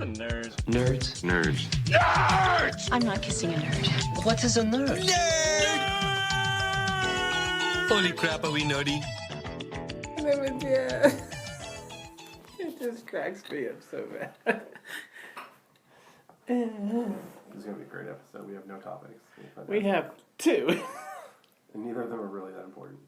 I'm a nerd. Nerds. Nerds. Nerds! I'm not kissing a nerd. What is a nerd? Nerd! Holy crap, are we nerdy? Yeah. It just cracks me up so bad. This is going to be a great episode. We have no topics. We have two. And neither of them are really that important.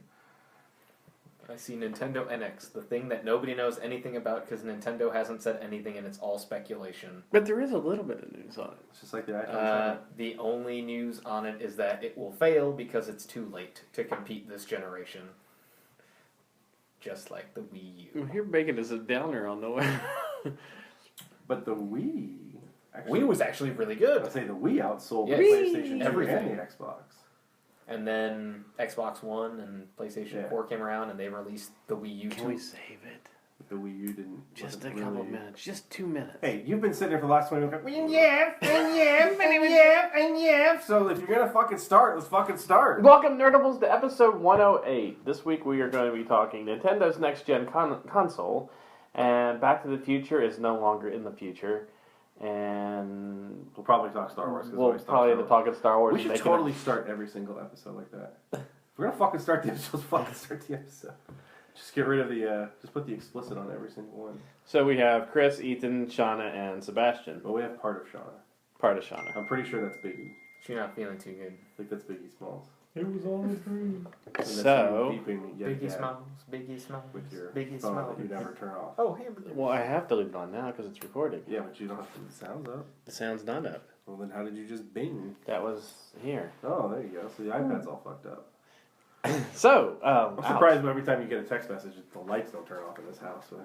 I see Nintendo NX, the thing that nobody knows anything about because Nintendo hasn't said anything and it's all speculation. But there is a little bit of news on it. It's just like the iPhone 7. The only news on it is that it will fail because it's too late to compete this generation. Just like the Wii U. You're making us a downer on the way. But the Wii... Actually, Wii was actually really I good. would say the Wii outsold Yes. the PlayStation 2 Everything. and the Xbox. And then Xbox One and PlayStation 4 came around and they released the Wii U 2. Can we save it? The Wii U didn't... Just a wasn't couple really... minutes. Just 2 minutes. Hey, you've been sitting there for the last 20 minutes going, So if you're going to fucking start, let's fucking start. Welcome, Nerdables, to episode 108. This week we are going to be talking Nintendo's next-gen console, and Back to the Future is no longer in the future, and We'll probably talk Star Wars. we'll probably end up talking Star Wars. We should totally start every single episode like that. If we're going to fucking start the episode, fucking start the episode. Just get rid of the, just put the explicit on every single one. So we have Chris, Ethan, Shauna, and Sebastian. But we have part of Shauna. Part of Shauna. I'm pretty sure that's Biggie. She's not feeling too good. I think that's Biggie Smalls. It was all a dream. And that's So, you beeping yet Biggie again Smalls, Biggie Smalls, with your Biggie phone Smalls. that you never turn off. Oh, hamburger. well, I have to leave it on now because it's recording. Yeah, but you don't have to. The sound's up. The sound's not up. Well, then how did you just bing? That was here. Oh, there you go. So the iPad's all fucked up. So, I'm surprised every time you get a text message, the lights don't turn off in this house. So.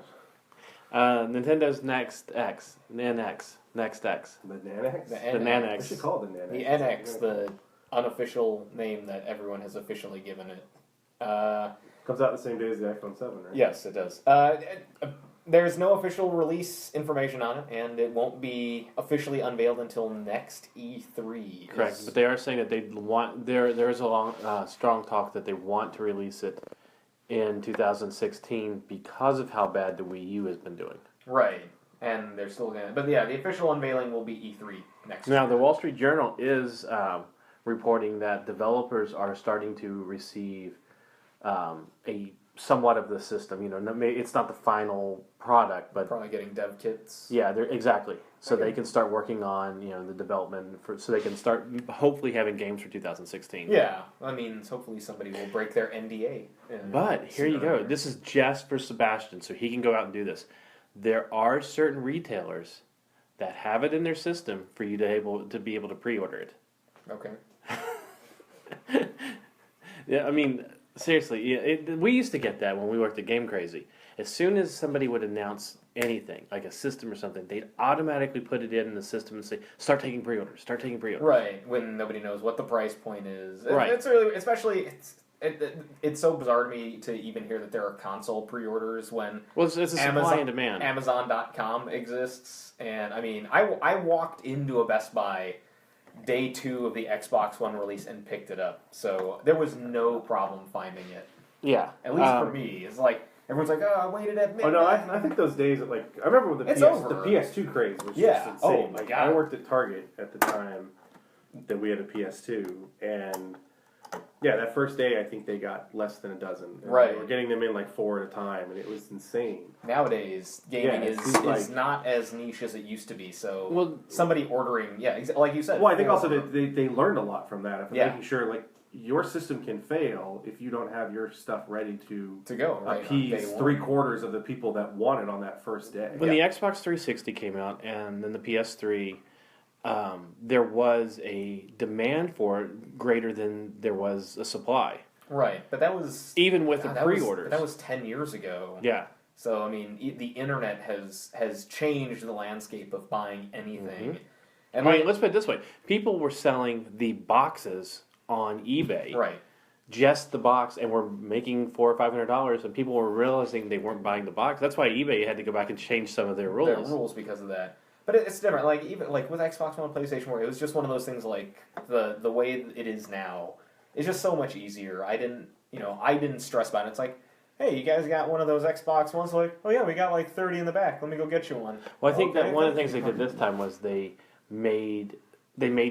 Nintendo's Next X. NX. Next X. The Nanax? The The NX. We Nanax. should call it the Nanax. The NX, the unofficial name that everyone has officially given it. Comes out the same day as the iPhone 7, right? Yes, it does. There's no official release information on it, and it won't be officially unveiled until next E3. Correct, but they are saying that they want there is a strong talk that they want to release it in 2016 because of how bad the Wii U has been doing. Right, and they're still gonna. But yeah, the official unveiling will be E3 next year. Now, the Wall Street Journal is reporting that developers are starting to receive a somewhat of the system. You know, it's not the final product, but Probably getting dev kits. yeah, they're exactly. So Okay. they can start working on the development so they can start hopefully having games for 2016. Yeah, I mean, hopefully somebody will break their NDA. But here you go. sooner. This is just for Sebastian, so he can go out and do this. There are certain retailers that have it in their system for you to be able to pre-order it. Okay. Yeah, I mean, seriously, we used to get that when we worked at Game Crazy. As soon as somebody would announce anything, like a system or something, they'd automatically put it in the system and say, "Start taking pre-orders. Start taking pre-orders." Right, when nobody knows what the price point is. Right. It's really, especially, it's so bizarre to me to even hear that there are console pre-orders when Well, it's a supply and demand. Amazon.com exists. And, I mean, I walked into a Best Buy day 2 of the Xbox One release and picked it up. So there was no problem finding it. Yeah, At least for me. It's like, everyone's like, oh, I waited at midnight. Oh, no, I think those days, I remember when It's the over. PS2 craze was Yeah. just insane. Oh, my Like, God. I worked at Target at the time that we had a PS2, and yeah, that first day I think they got less than a dozen. And Right. They were getting them in like 4 at a time, and it was insane. Nowadays, gaming Yeah, it is seems like- not as niche as it used to be. So Well- somebody ordering, like you said. Well, I think for- also that they learned a lot from that. Yeah. Making sure, like, your system can fail if you don't have your stuff ready to go right on day appease one. 3/4 of the people that want it on that first day. When the Xbox 360 came out and then the PS3, there was a demand for it greater than there was a supply. Right, but that was Even with the that was- pre-orders. That was 10 years ago. Yeah. So I mean, the internet has changed the landscape of buying anything. Mhm. And I mean, let's put it this way. People were selling the boxes on eBay. right, Just the box, and were making $400 or $500, and people were realizing they weren't buying the box. That's why eBay had to go back and change some of their rules. there are rules because of that. But it's different. Like even like with Xbox One, PlayStation, where it was just one of those things. Like the way it is now, it's just so much easier. I didn't stress about it. It's like hey, you guys got one of those Xbox ones? Like, oh yeah, we got like 30 in the back. Let me go get you one. Well, I think Okay, that one of the thank things they did this time was they made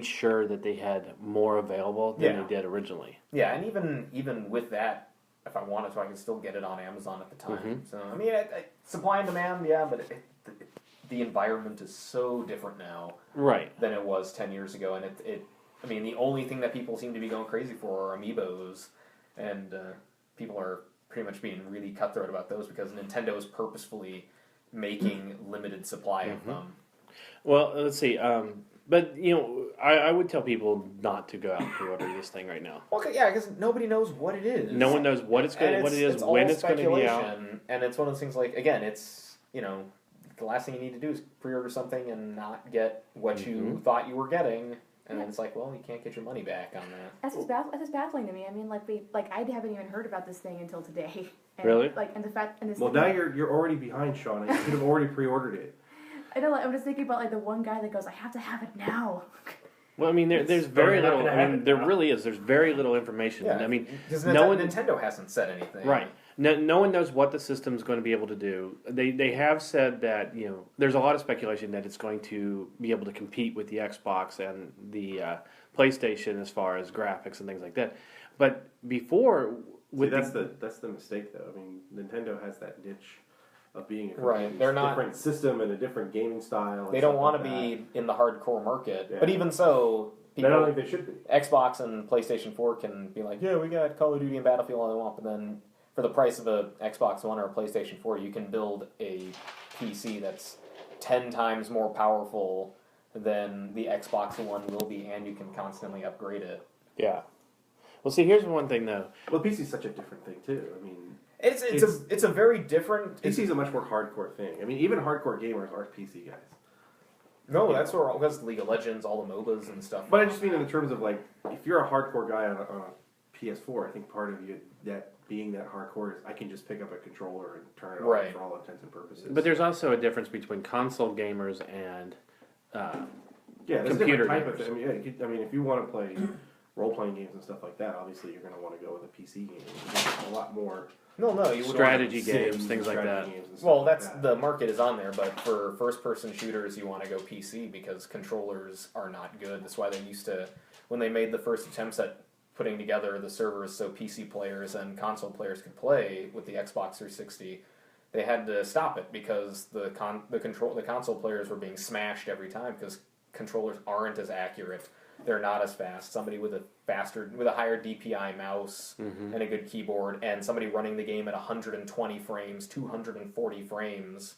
sure that they had more available than Yeah. they did originally. Yeah, and even with that, if I wanted to, I can still get it on Amazon at the time. Mhm. So I mean, supply and demand, yeah, but the environment is so different now Right. than it was 10 years ago, and I mean, the only thing that people seem to be going crazy for are amiibos, and people are pretty much being really cutthroat about those because Nintendo is purposefully making limited supply of them. Well, let's see. But I would tell people not to go out and pre-order this thing right now. Well, yeah, because nobody knows what it is. No one knows what it's going, And what it is, all when it's going to be out. speculation, and it's one of those things like, again, it's, the last thing you need to do is pre-order something and not get what you thought you were getting, and then it's like, well, you can't get your money back on that. That's just baffling to me. I mean, I haven't even heard about this thing until today. And, Really? And the fact, and this. Well, now you're already behind, Sean. You should have already pre-ordered it. I know. I'm just thinking about the one guy that goes, "I have to have it now." Well, I mean, there's But very you're not little. gonna I have mean, it there now. really is. There's very little information. I mean, because no one- Nintendo hasn't said anything. right. No one knows what the system's going to be able to do. They have said that there's a lot of speculation that it's going to be able to compete with the Xbox and the PlayStation as far as graphics and things like that. But before, See, that's the mistake, though. I mean, Nintendo has that niche of being a Right, completely they're not- different system and a different gaming style. They don't want to be in the hardcore market, but even so, I don't people, think they should be. Xbox and PlayStation 4 can be like, yeah, we got Call of Duty and Battlefield all they want, but then for the price of a Xbox One or a PlayStation 4, you can build a PC that's 10 times more powerful than the Xbox One will be, and you can constantly upgrade it. yeah. Well, see, here's one thing though. Well, PC is such a different thing too. I mean, It's a very different. PC is a much more hardcore thing. I mean, even hardcore gamers are PC guys. No, that's where all because League of Legends, all the MOBAs and stuff. But I just mean in the terms of like, if you're a hardcore guy on a PS4, I think part of you that being that hardcore is I can just pick up a controller and turn it Right. on for all intents and purposes. But there's also a difference between console gamers and yeah, there's a computer different type of gamers. thing. I mean, I mean, if you want to play role-playing games and stuff like that, obviously you're going to want to go with a PC game. There's a lot more No, you would strategy Sims games, and things like strategy that. games and stuff Well, like that's that. the market is on there, but for first-person shooters, you want to go PC because controllers are not good. That's why they used to, when they made the first attempts at putting together the servers so PC players and console players could play with the Xbox 360, they had to stop it because the console players were being smashed every time because controllers aren't as accurate. They're not as fast. Somebody with a higher DPI mouse and a good keyboard, and somebody running the game at 120 frames, 240 frames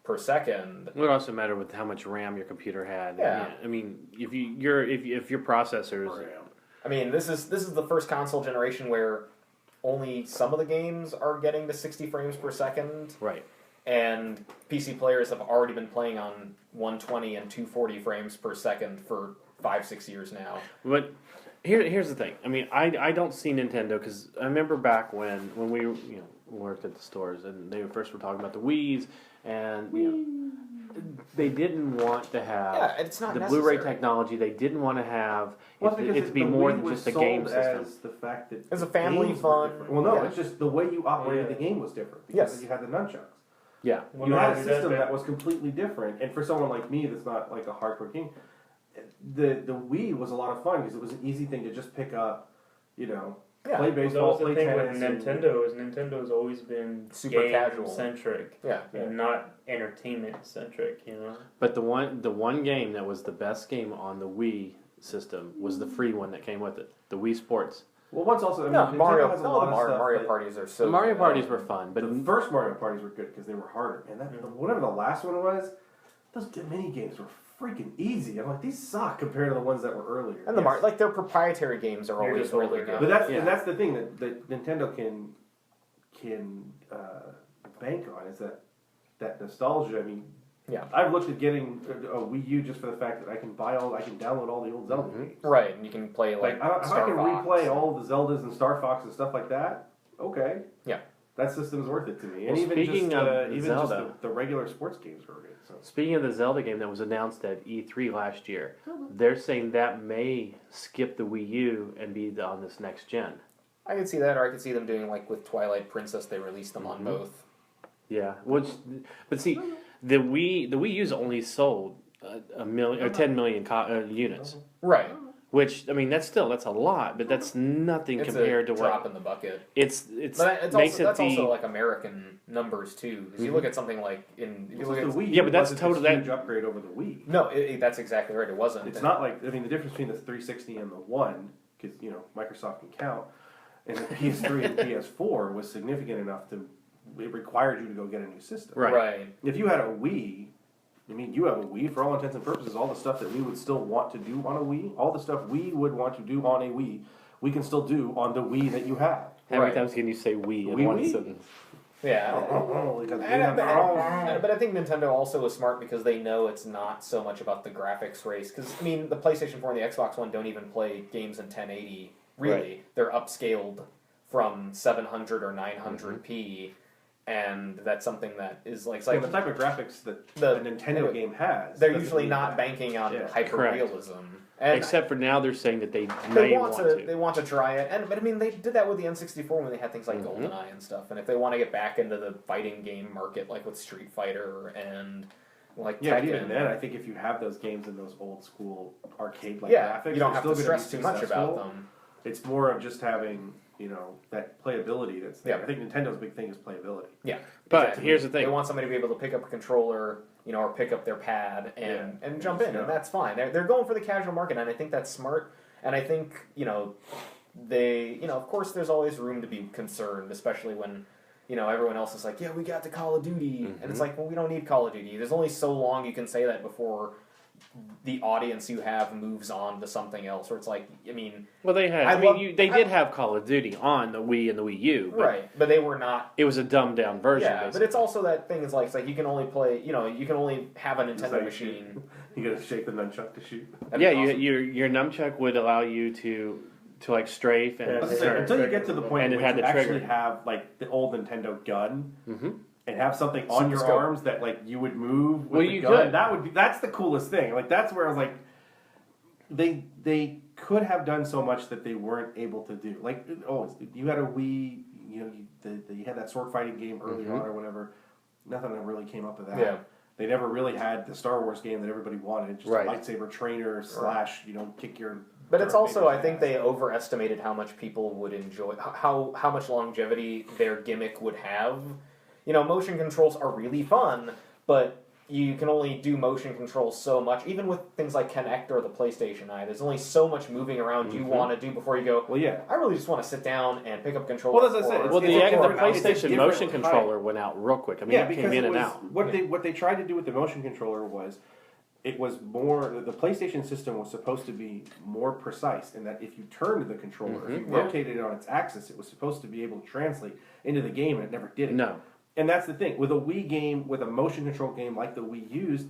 per second. It would also matter with how much RAM your computer had. Yeah. I mean, if your processors, I mean, this is the first console generation where only some of the games are getting to 60 frames per second, right? and PC players have already been playing on 120 and 240 frames per second for 5-6 years now. But here's the thing. I mean, I don't see Nintendo because I remember back when we worked at the stores and they first were talking about the Wii's and they didn't want to have Yeah, it's not the necessary. Blu-ray technology. They didn't want to have Well, it, because to be the more Wii than was just a sold game system. As the fact that As a family games were fun. different. Well, no, Yeah. it's just the way you operated Yeah. the game was different. Yes. Because you had the nunchucks. Yeah. Well, You no, had a that's system bad. that was completely different, and for someone like me that's not like a hardcore king, the Wii was a lot of fun because it was an easy thing to just pick up, Yeah. play Well, that baseball, was the play thing tennis. with and- Nintendo is Nintendo's always been Super game casual. centric Yeah. and not entertainment centric. You know. But the one game that was the best game on the Wii system was the free one that came with it, the Wii Sports. Well, once also, I mean, No, Nintendo Mario. has a No, lot the of Mario, stuff Mario that- parties are so. The Mario good. parties were fun, but the first Mario parties were good because they were harder, and that Mm-hmm. whatever the last one was, those mini games were freaking easy. I'm like, these suck compared to the ones that were earlier. And the Yes. like their proprietary games are You're always just really over it. good. But that's Yeah. and that's the thing that Nintendo can bank on is that nostalgia. I mean, Yeah. I've looked at getting a Wii U just for the fact that I can download all the old Zelda games. Right, and you can play Like like if I Star can Fox. replay all the Zeldas and Star Fox and stuff like that, okay. Yeah. That system's worth it to me. And Well, even speaking just, of even Zelda- just the regular sports games are good. So. Speaking of the Zelda game that was announced at E3 last year, they're saying that may skip the Wii U and be on this next gen. I could see that, or I could see them doing like with Twilight Princess. They released them on both. Yeah, but see, the Wii U's only sold a million or 10 million units, Right. which I mean that's a lot, but that's nothing It's compared a to drop what in the bucket. it's But it's makes also, it that's the also like American numbers too, because you look at something like if you It's look just at the Wii Yeah, but U that's wasn't total- this that- huge upgrade over the Wii. no, that's exactly right. It wasn't. It's not like, I mean, the difference between the 360 and the One, because, you know, Microsoft can count, and the PS3 and PS4 was significant enough to, it required you to go get a new system. Right. right. If you had a Wii, I mean, you have a Wii, for all intents and purposes, all the stuff that we would still want to do on a Wii, all the stuff we would want to do on a Wii, we can still do on the Wii that you have. how many Right. times can you say "we" in Wii, one Wii? sentence? Yeah. Because we And- have our own. but I think Nintendo also is smart because they know it's not so much about the graphics race. Because I mean, the PlayStation 4 and the Xbox One don't even play games in 1080. Really, Right. they're upscaled from 700 or 900p, and that's something that is like, it's Yeah, like the type of graphics that The- a Nintendo game has. they're doesn't usually need not that. banking on Yeah. hyperrealism. And Except for now, they're saying that they they may want want to. They want to try it, but I mean, they did that with the N64 when they had things like GoldenEye and stuff. And if they want to get back into the fighting game market, like with Street Fighter and like Yeah, but Tekken, even then, I think if you have those games in those old school arcade-like yeah, graphics, you don't they're have to still gonna stress be too much about successful. them. It's more of just having, you know, that playability that's there. Yeah. I think Nintendo's big thing is playability. Yeah, But exactly. here's the They thing. want somebody to be able to pick up a controller, you know, or pick up their pad and jump in, Yeah. and that's fine. They're going for the casual market, and I think that's smart. And I think, you know, of course, there's always room to be concerned, especially when, you know, everyone else is like, yeah, we got the Call of Duty, and it's like, well, we don't need Call of Duty. There's only so long you can say that before the audience you have moves on to something else. Or it's like, I mean, Well, they had. They did have Call of Duty on the Wii and the Wii U, but right? But they were not. it was a dumbed down version. Yeah, but it's also that thing is like, it's like you can only play, you know, you can only have a Nintendo like machine. You gotta shake the nunchuck to shoot. That'd yeah, be awesome. your nunchuck would allow you to like strafe and I was gonna say, turn. until you get to the point And it where had you the actually trigger. have like the old Nintendo gun Mhm. and have something on Super your scope. arms that like you would move with Well, the you gun. could. That's the coolest thing. Like that's where I was like, they could have done so much that they weren't able to do. Like you had a Wii, you know, you had that sword fighting game earlier on or whatever. Nothing that really came up of that. Yeah. They never really had the Star Wars game that everybody wanted, just Right. a lightsaber trainer / you know, kick your. But it's Darth also, Vader's I think ass. they overestimated how much people would enjoy, how much longevity their gimmick would have. You know, motion controls are really fun, but you can only do motion controls so much. Even with things like Kinect or the PlayStation Eye, there's only so much moving around you want to do before you go, Well, yeah. I really just want to sit down and pick up a controller. Well, as I said, or- Well, It's the a different- it's a PlayStation different motion type. controller went out real quick. I mean, Yeah, it because came in it and was, out. what they tried to do with the motion controller was, it was more, the PlayStation system was supposed to be more precise in that if you turned the controller, if you Yeah. rotated it on its axis, it was supposed to be able to translate into the game, and it never did it. No. And that's the thing with a Wii game, with a motion control game like the Wii used,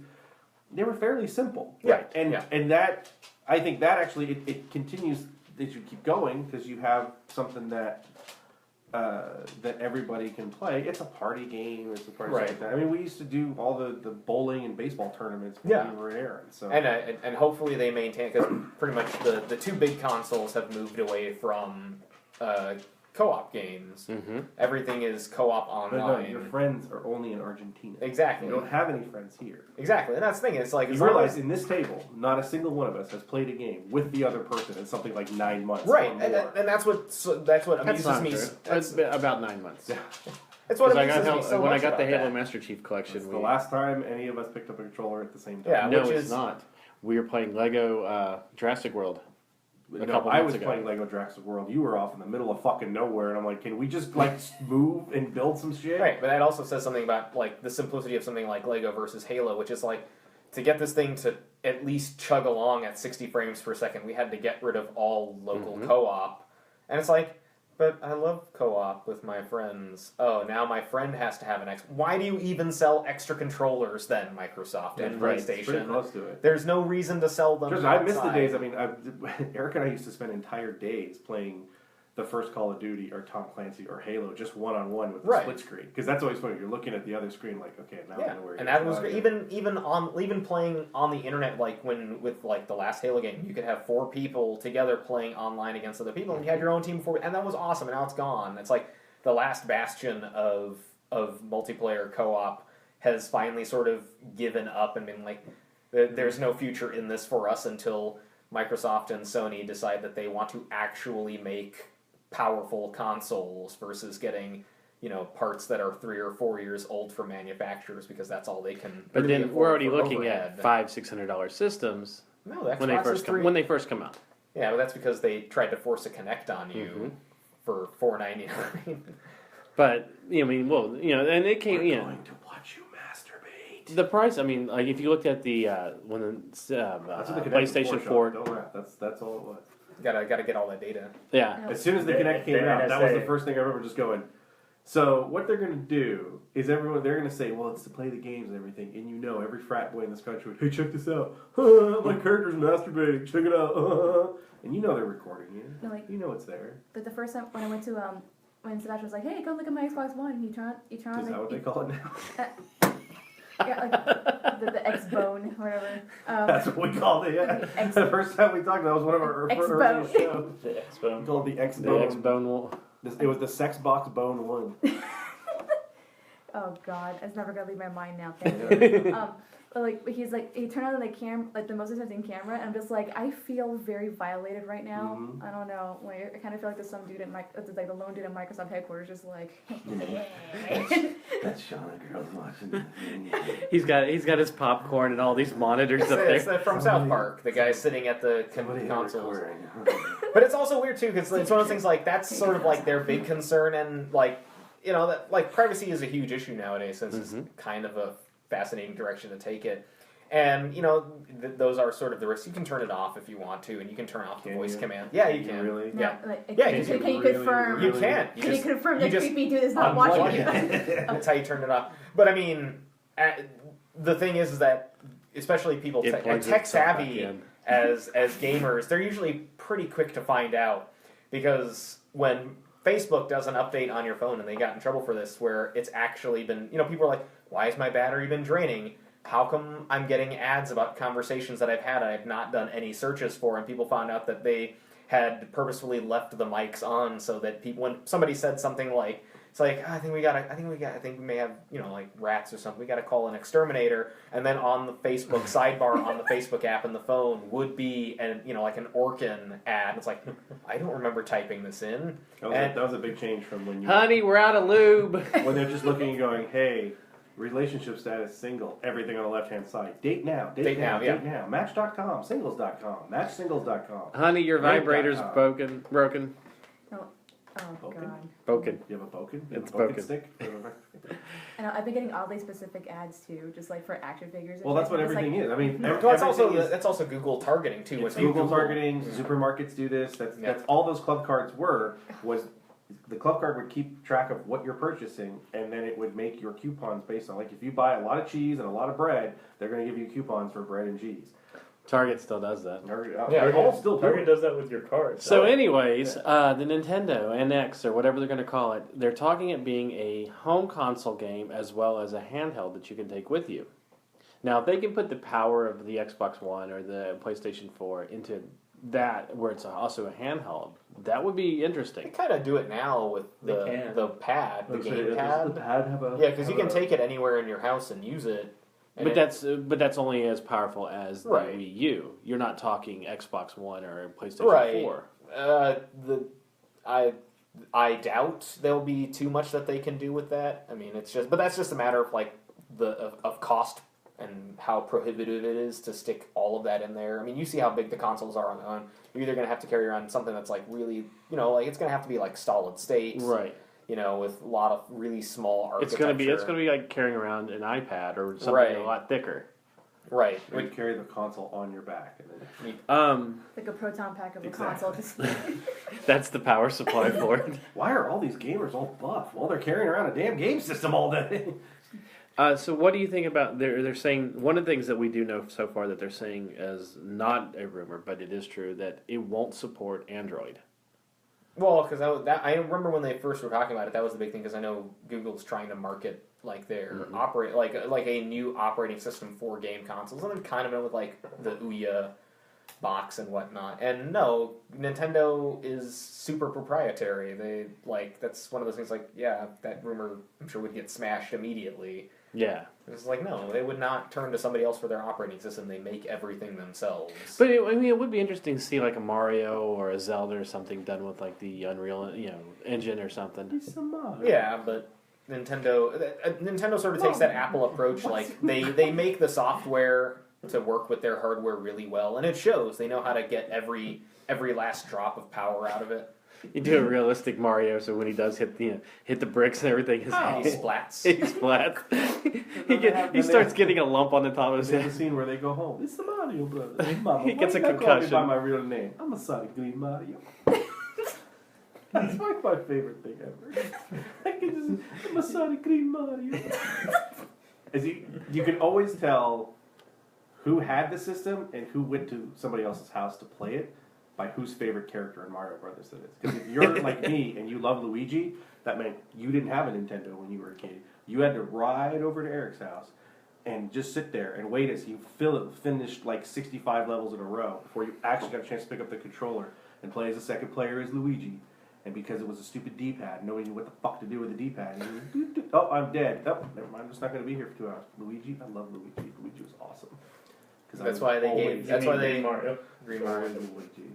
they were fairly simple. Yeah, And yeah. and that, I think that actually it continues. They should keep going because you have something that that everybody can play. It's a party game. It's a party Right. like that. I mean, we used to do all the bowling and baseball tournaments when Yeah. we were in Aaron. So And hopefully they maintain, because pretty much the two big consoles have moved away from co-op games. Mm-hmm. Everything is co-op but no, online. your friends are only in Argentina. Exactly. You don't have any friends here. Exactly, and that's the thing. It's like You as long realize as- in this table, not a single one of us has played a game with the other person in something like 9 months. right, or and, more. and that's what That's amuses not me. true. That's, It's about 9 months. that's what Because amuses me so when I much got the about Halo that. Master Chief Collection, It's the last time any of us picked up a controller at the same time. Yeah, no, which it's is- not. We were playing Lego Jurassic World. No, couple I months was ago. playing Lego Jurassic World. You were off in the middle of fucking nowhere, and I'm like, can we just like move and build some shit? Right, but that also says something about like the simplicity of something like Lego versus Halo, which is like to get this thing to at least chug along at 60 frames per second, we had to get rid of all local co-op, and it's like, but I love co-op with my friends. Oh, now my friend has to have an X. Why do you even sell extra controllers then, Microsoft and Right, it's pretty PlayStation? close to it. There's no reason to sell them. Just, I miss the outside. days. I mean, Eric and I used to spend entire days playing the first Call of Duty or Tom Clancy or Halo just one-on-one with the Right. split screen. Because that's always funny. You're looking at the other screen like, okay, now I Yeah, know where and you're that was going. great. Even playing on the internet, like when with like the last Halo game, you could have 4 people together playing online against other people, and you had your own team before, and that was awesome. And now it's gone. It's like the last bastion of multiplayer co-op has finally sort of given up and been like, there's no future in this for us until Microsoft and Sony decide that they want to actually make powerful consoles versus getting parts that are 3 or 4 years old from manufacturers because that's all they can. But really then afford we're already for looking overhead. at $500-$600 systems No, the when they Xbox is first come three. when they first come out. Yeah, but that's because they tried to force a Connect on you Mhm. for $4.99. But I mean, well, and it came. We're going to watch you masturbate. The price. I mean, like if you looked at the when the That's what the Kinect PlayStation was 4. Don't laugh. That's all it was. gotta get all that data. Yeah, As soon as the Kinect came The out, that was the NSA. first thing I remember just going. So what they're gonna do is they're gonna say, well, it's to play the games and everything, and every frat boy in this country would, hey, check this out, my character's masturbating, check it out, and they're recording you, No, like- it's there. But the first time when I went to when Sebastian was like, "Hey, come look at my Xbox One," he turned Is on that what they call it now? yeah, like the X Bone or whatever. That's what we called it. Yeah. X- The first time we talked, that was one of our X-Bone. earliest shows. The We Expo. called the X the Bone. X-Bone. It was the Sex Box Bone 1. Oh God, it's never gonna leave my mind now. Thank you. But like he turned on the cam, like the motion sensing camera, and I'm just like, I feel very violated right now. Mhm. I don't know. Like, I kind of feel like there's some dude the lone dude at Microsoft headquarters, just like. That's Shauna girls watching. He's got his popcorn and all these monitors up It's there. from South Park, the guy sitting at the Somebody consoles. recording. But it's also weird too because it's one of those things like that's sort of like their big concern and like that like privacy is a huge issue nowadays since it's kind of a fascinating direction to take it. And those are sort of the risks. You can turn it off if you want to, and you can turn off the Can voice you? command. Yeah, you Can you can. really? No, Yeah. like, Yeah, can, you can you really, confirm? You really- can. Can you confirm you that just creepy dude is not unplug watching? it. That's how you turn it off. But I mean, the thing is that especially people It plugs tech itself back savvy in. as gamers, they're usually pretty quick to find out because when Facebook does an update on your phone, and they got in trouble for this, where it's actually been, people are like, why has my battery been draining? How come I'm getting ads about conversations that I've had I've not done any searches for? And people found out that they had purposefully left the mics on so that people, when somebody said something like, it's like, I think we may have, like rats or something. We got to call an exterminator. And then on the Facebook sidebar on the Facebook app in the phone would be like an Orkin ad. It's like, I don't remember typing this in. That was a big change from when Honey, we're out of lube. when they're just looking and going, hey, relationship status single, everything on the left hand side. Date now, date now, yeah. date now. Match.com, singles.com, matchsingles.com. Honey, your Rate.com. vibrator's broken. Oh Broken? God. Broken. You have a Boken? You have It's a Boken Boken. stick? And I've been getting oddly specific ads too, just like for action figures. And Well, that's shit. what It's like- everything is. I mean, Well, that's everything is- that's also Google targeting too. It's When Google targeting, supermarkets do this. Yeah. That's all those club cards was the club card would keep track of what you're purchasing, and then it would make your coupons based on, like, if you buy a lot of cheese and a lot of bread, they're going to give you coupons for bread and cheese. Target still does that. They all still do Target it. does that with your cards. So, anyways, the Nintendo NX or whatever they're going to call it, they're talking it being a home console game as well as a handheld that you can take with you. Now, if they can put the power of the Xbox One or the PlayStation 4 into that, where it's also a handheld, that would be They interesting. kind of do it now with They can. the pad, the Does game the pad. pad have a? Yeah, because you have can a- take it anywhere in your house and use it. And But that's only as powerful as the Right. Wii U. You're not talking Xbox One or PlayStation Right. 4. I doubt there'll be too much that they can do with that. I mean, but that's just a matter of like of cost and how prohibitive it is to stick all of that in there. I mean, you see how big the consoles are on their own. You're either going to have to carry around something that's like really, like it's going to have to be like solid state, Right. With a lot of really small It's architecture. gonna be like carrying around an iPad or something Right. a lot thicker. Right. Or you carry the console on your back. And then, like a proton pack of a Exactly. console. Just That's the power supply for it. why are all these gamers all buff? Well, they're carrying around a damn game system all day. So what do you think about they're saying one of the things that we do know so far that they're saying as not a rumor but it is true that it won't support Android. Well, because I remember when they first were talking about it, that was the big thing. Because I know Google's trying to market like their operate like a new operating system for game consoles, and they've kind of been with like the Ouya box and whatnot. And no, Nintendo is super proprietary. They that's one of those things. Like, yeah, that rumor I'm sure would get smashed immediately. Yeah. It's like, no, they would not turn to somebody else for their operating system. They make everything themselves. But it would be interesting to see like a Mario or a Zelda or something done with like the Unreal, engine or something. It's a mod. Yeah, but Nintendo sort of takes that Apple approach. Like they make the software to work with their hardware really well, and it shows. They know how to get every last drop of power out of it. You do a realistic Mario, so when he does hit the bricks and everything, his He splats. he splats. he starts getting a lump on the top of his There's a head. scene where they go home. It's the Mario brothers. Mama, He gets why a you not calling me concussion. by my real name. I'm a Sonic Green Mario. That's like my favorite thing ever. I'm a Sonic Green Mario. You can always tell who had the system and who went to somebody else's house to play it by whose favorite character in Mario Brothers it is. Because if you're like me and you love Luigi, that meant you didn't have a Nintendo when you were a kid. You had to ride over to Eric's house and just sit there and wait as you finished like 65 levels in a row before you actually got a chance to pick up the controller and play as the second player as Luigi. And because it was a stupid D-pad, nobody knew what the fuck to do with the D-pad. Oh, I'm dead. Oh, never mind. I'm just not going to be here for 2 hours. Luigi, I love Luigi. Luigi was awesome. That's why they gave. That's why they Mario. Green Mario.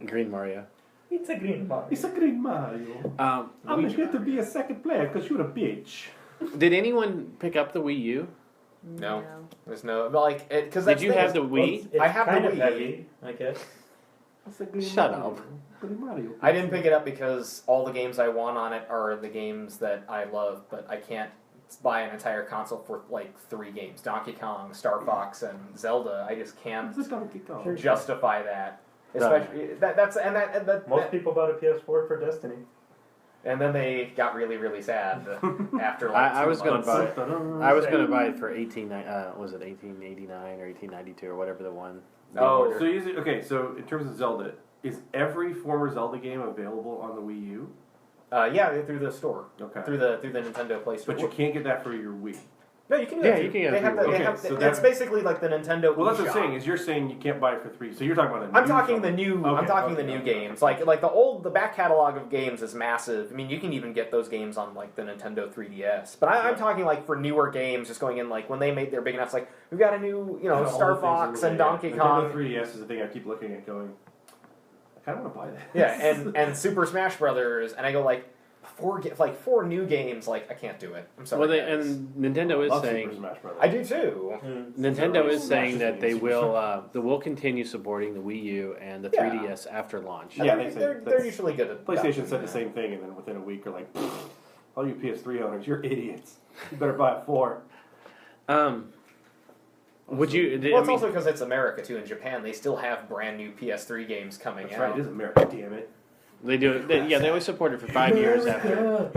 Green Mario. It's a green Mario. It's a green Mario. I'm here to be a second player because you're a bitch. Did anyone pick up the Wii U? No. There's no because. Did you have the Wii? It's I have the kind of Wii. heavy, I guess. It's a green Shut Mario. up. Green Mario. I didn't pick it up because all the games I want on it are the games that I love, but I can't buy an entire console for like 3 games: Donkey Kong, Star Fox, and Zelda. I just can't It's a Donkey Kong. justify that. Especially that's Most people bought a PS4 for Destiny. and then they got really really sad after like I 2 was gonna months. buy it. I was going to buy it for 1889 or 1892 or whatever the one. Oh, So in terms of Zelda, is every former Zelda game available on the Wii U? yeah, through the store, Okay. through the Nintendo Play Store. But you can't get that for your Wii. No, you can do Yeah, that. you can get They it have through the, Wii. they have Okay, so it's that's- basically like the Nintendo. Well, that's what I'm eShop. saying. Is you're saying you can't buy it for 3. So you're talking about the I'm new talking Zelda. the new. Okay, I'm talking okay, the new okay. games. Like the back catalog of games is massive. I mean, you can even get those games on like the Nintendo 3DS. But I'm talking like for newer games, just going in like when they made their big enough. Like we've got a new, All Star the things Fox that and we're Donkey looking Kong. at. Nintendo 3DS is the thing I keep looking at, going. I kind of want to buy that. Yeah, and Super Smash Brothers, and I go like 4 new games. Like I can't do it. I'm sorry. Well, guys. and Nintendo is Love saying Super Smash Brothers. I do too. Nintendo is Smash saying is that they Super will continue supporting the Wii U and the Yeah. 3DS after launch. Yeah, They're, they say they're that's- usually good at PlayStation adopting said the that. same thing, and then within a week, you're like, all you PS3 owners, you're idiots. You better buy it 4. Would you? Well, I it's mean, also because it's America too. In Japan, they still have brand new PS3 games coming That's out. right, it is America, damn it. they do. They always support it for 5 years after.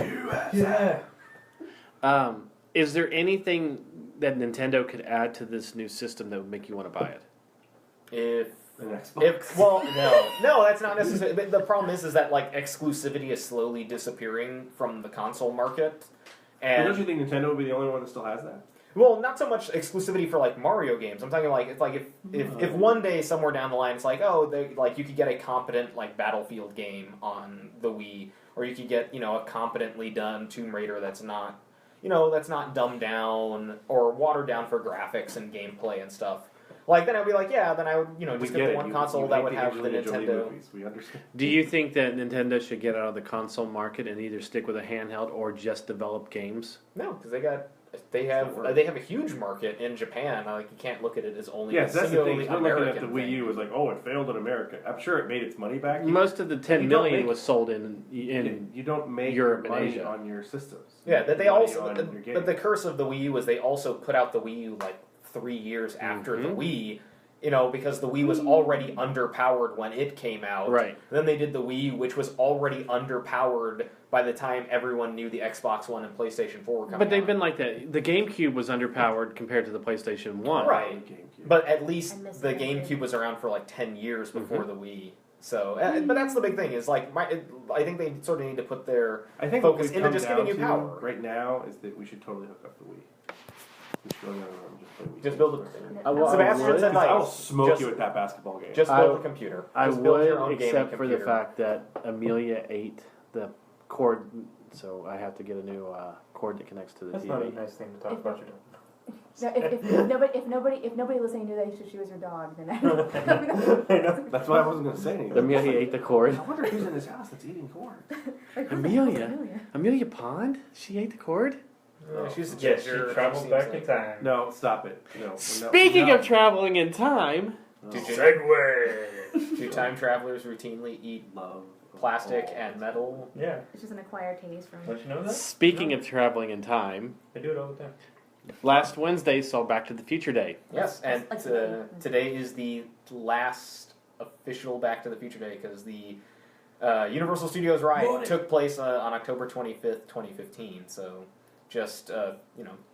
Yeah. Is there anything that Nintendo could add to this new system that would make you want to buy it? If An Xbox. no, that's not necessarily. But the problem is that like exclusivity is slowly disappearing from the console market, But don't and you think Nintendo would be the only one that still has that? well, not so much exclusivity for like Mario games. I'm talking like it's like if one day somewhere down the line it's like you could get a competent like Battlefield game on the Wii, or you could get a competently done Tomb Raider that's not dumbed down or watered down for graphics and gameplay and stuff. Like then I'd be like, yeah, then I would We just get get the it. one You console that hate would the have the Angelina Jolie Nintendo. movies. We understand. Do you think that Nintendo should get out of the console market and either stick with a handheld or just develop games? No, because they have a huge market in Japan. Like you can't look at it as only Yes, a that's the thing. singularly We're looking American at the Wii thing. U as like, oh, it failed in America. I'm sure it made its money back. Most of the 10 You don't million make- was sold in You don't make Europe and money Asia. on your systems. Yeah, that they Money also. on your games. But the curse of the Wii U is they also put out the Wii U like 3 years after the Wii. Because the Wii was already underpowered when it came out. Right. Then they did the Wii U, which was already underpowered by the time everyone knew the Xbox One and PlayStation 4 were coming But they've out. been like that. The GameCube was underpowered compared to the PlayStation 1. Right. GameCube. But at least I missed the that. GameCube was around for like 10 years before the Wii. So, but that's the big thing is like I think they sort of need to put their I think focus what we've into come just down giving you to power. right now is that we should totally hook up the Wii. We should go in the room and just play Wii. Just build a. Well, Sebastian would. said, Because I will like, smoke just- you at that basketball game. Just build a computer. I Just build your would, own gaming except for the computer. fact that Amelia ate the cord, so I have to get a new cord that connects to the That's TV. not a nice thing to talk about your dog. No, if nobody listening knew that she was your dog, then I don't. I know. That's why I wasn't going to say anything. Amelia ate the cord. I wonder who's in his house that's eating corn. Like, who the Amelia? hell's Amelia? Amelia Pond? She ate the cord? She's a Yes, she ginger. traveled Seems back like- in time. No, stop it. No. Speaking of traveling in time, Did you- Segway. Do time travelers routinely eat love plastic and metal? Yeah, It's just an acquired taste from. don't you know that? speaking of traveling in time, I do it all the time. last Wednesday saw Back to the Future Day. Yes, and Like today. today is the last official Back to the Future Day because the Universal Studios ride took place on October 25th, 2015. So just,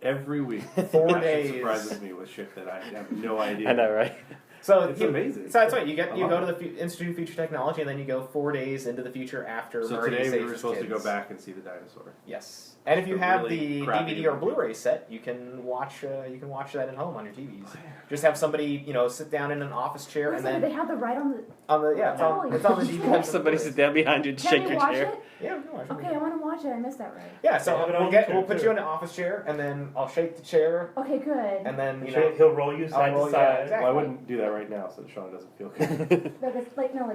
every week. 4 That shit days. surprises me with shit that I have no idea. I know, right? So It's amazing. So that's right. You I go love to the Institute of Future Technology, and then you go 4 days into the future after So Marty today saves we were his supposed to kids. go back and see the dinosaur. Yes, and if you The have really the crappy DVD or movie. Blu-ray set, you can watch that at home on your TVs. Just have somebody sit down in an office chair and They then have the right on the. it's on the DVD. Have somebody sit down behind you and Can shake we your watch chair. it? Yeah, we can watch it. Okay, I want to watch it. I missed that right. Yeah, so They have it on we'll YouTube, put too. you in an office chair, and then I'll shake the chair, Okay, good. and then He'll roll you side roll to you- side. yeah, exactly. Well, I wouldn't do that right now so Sean doesn't feel good. Like it's like no,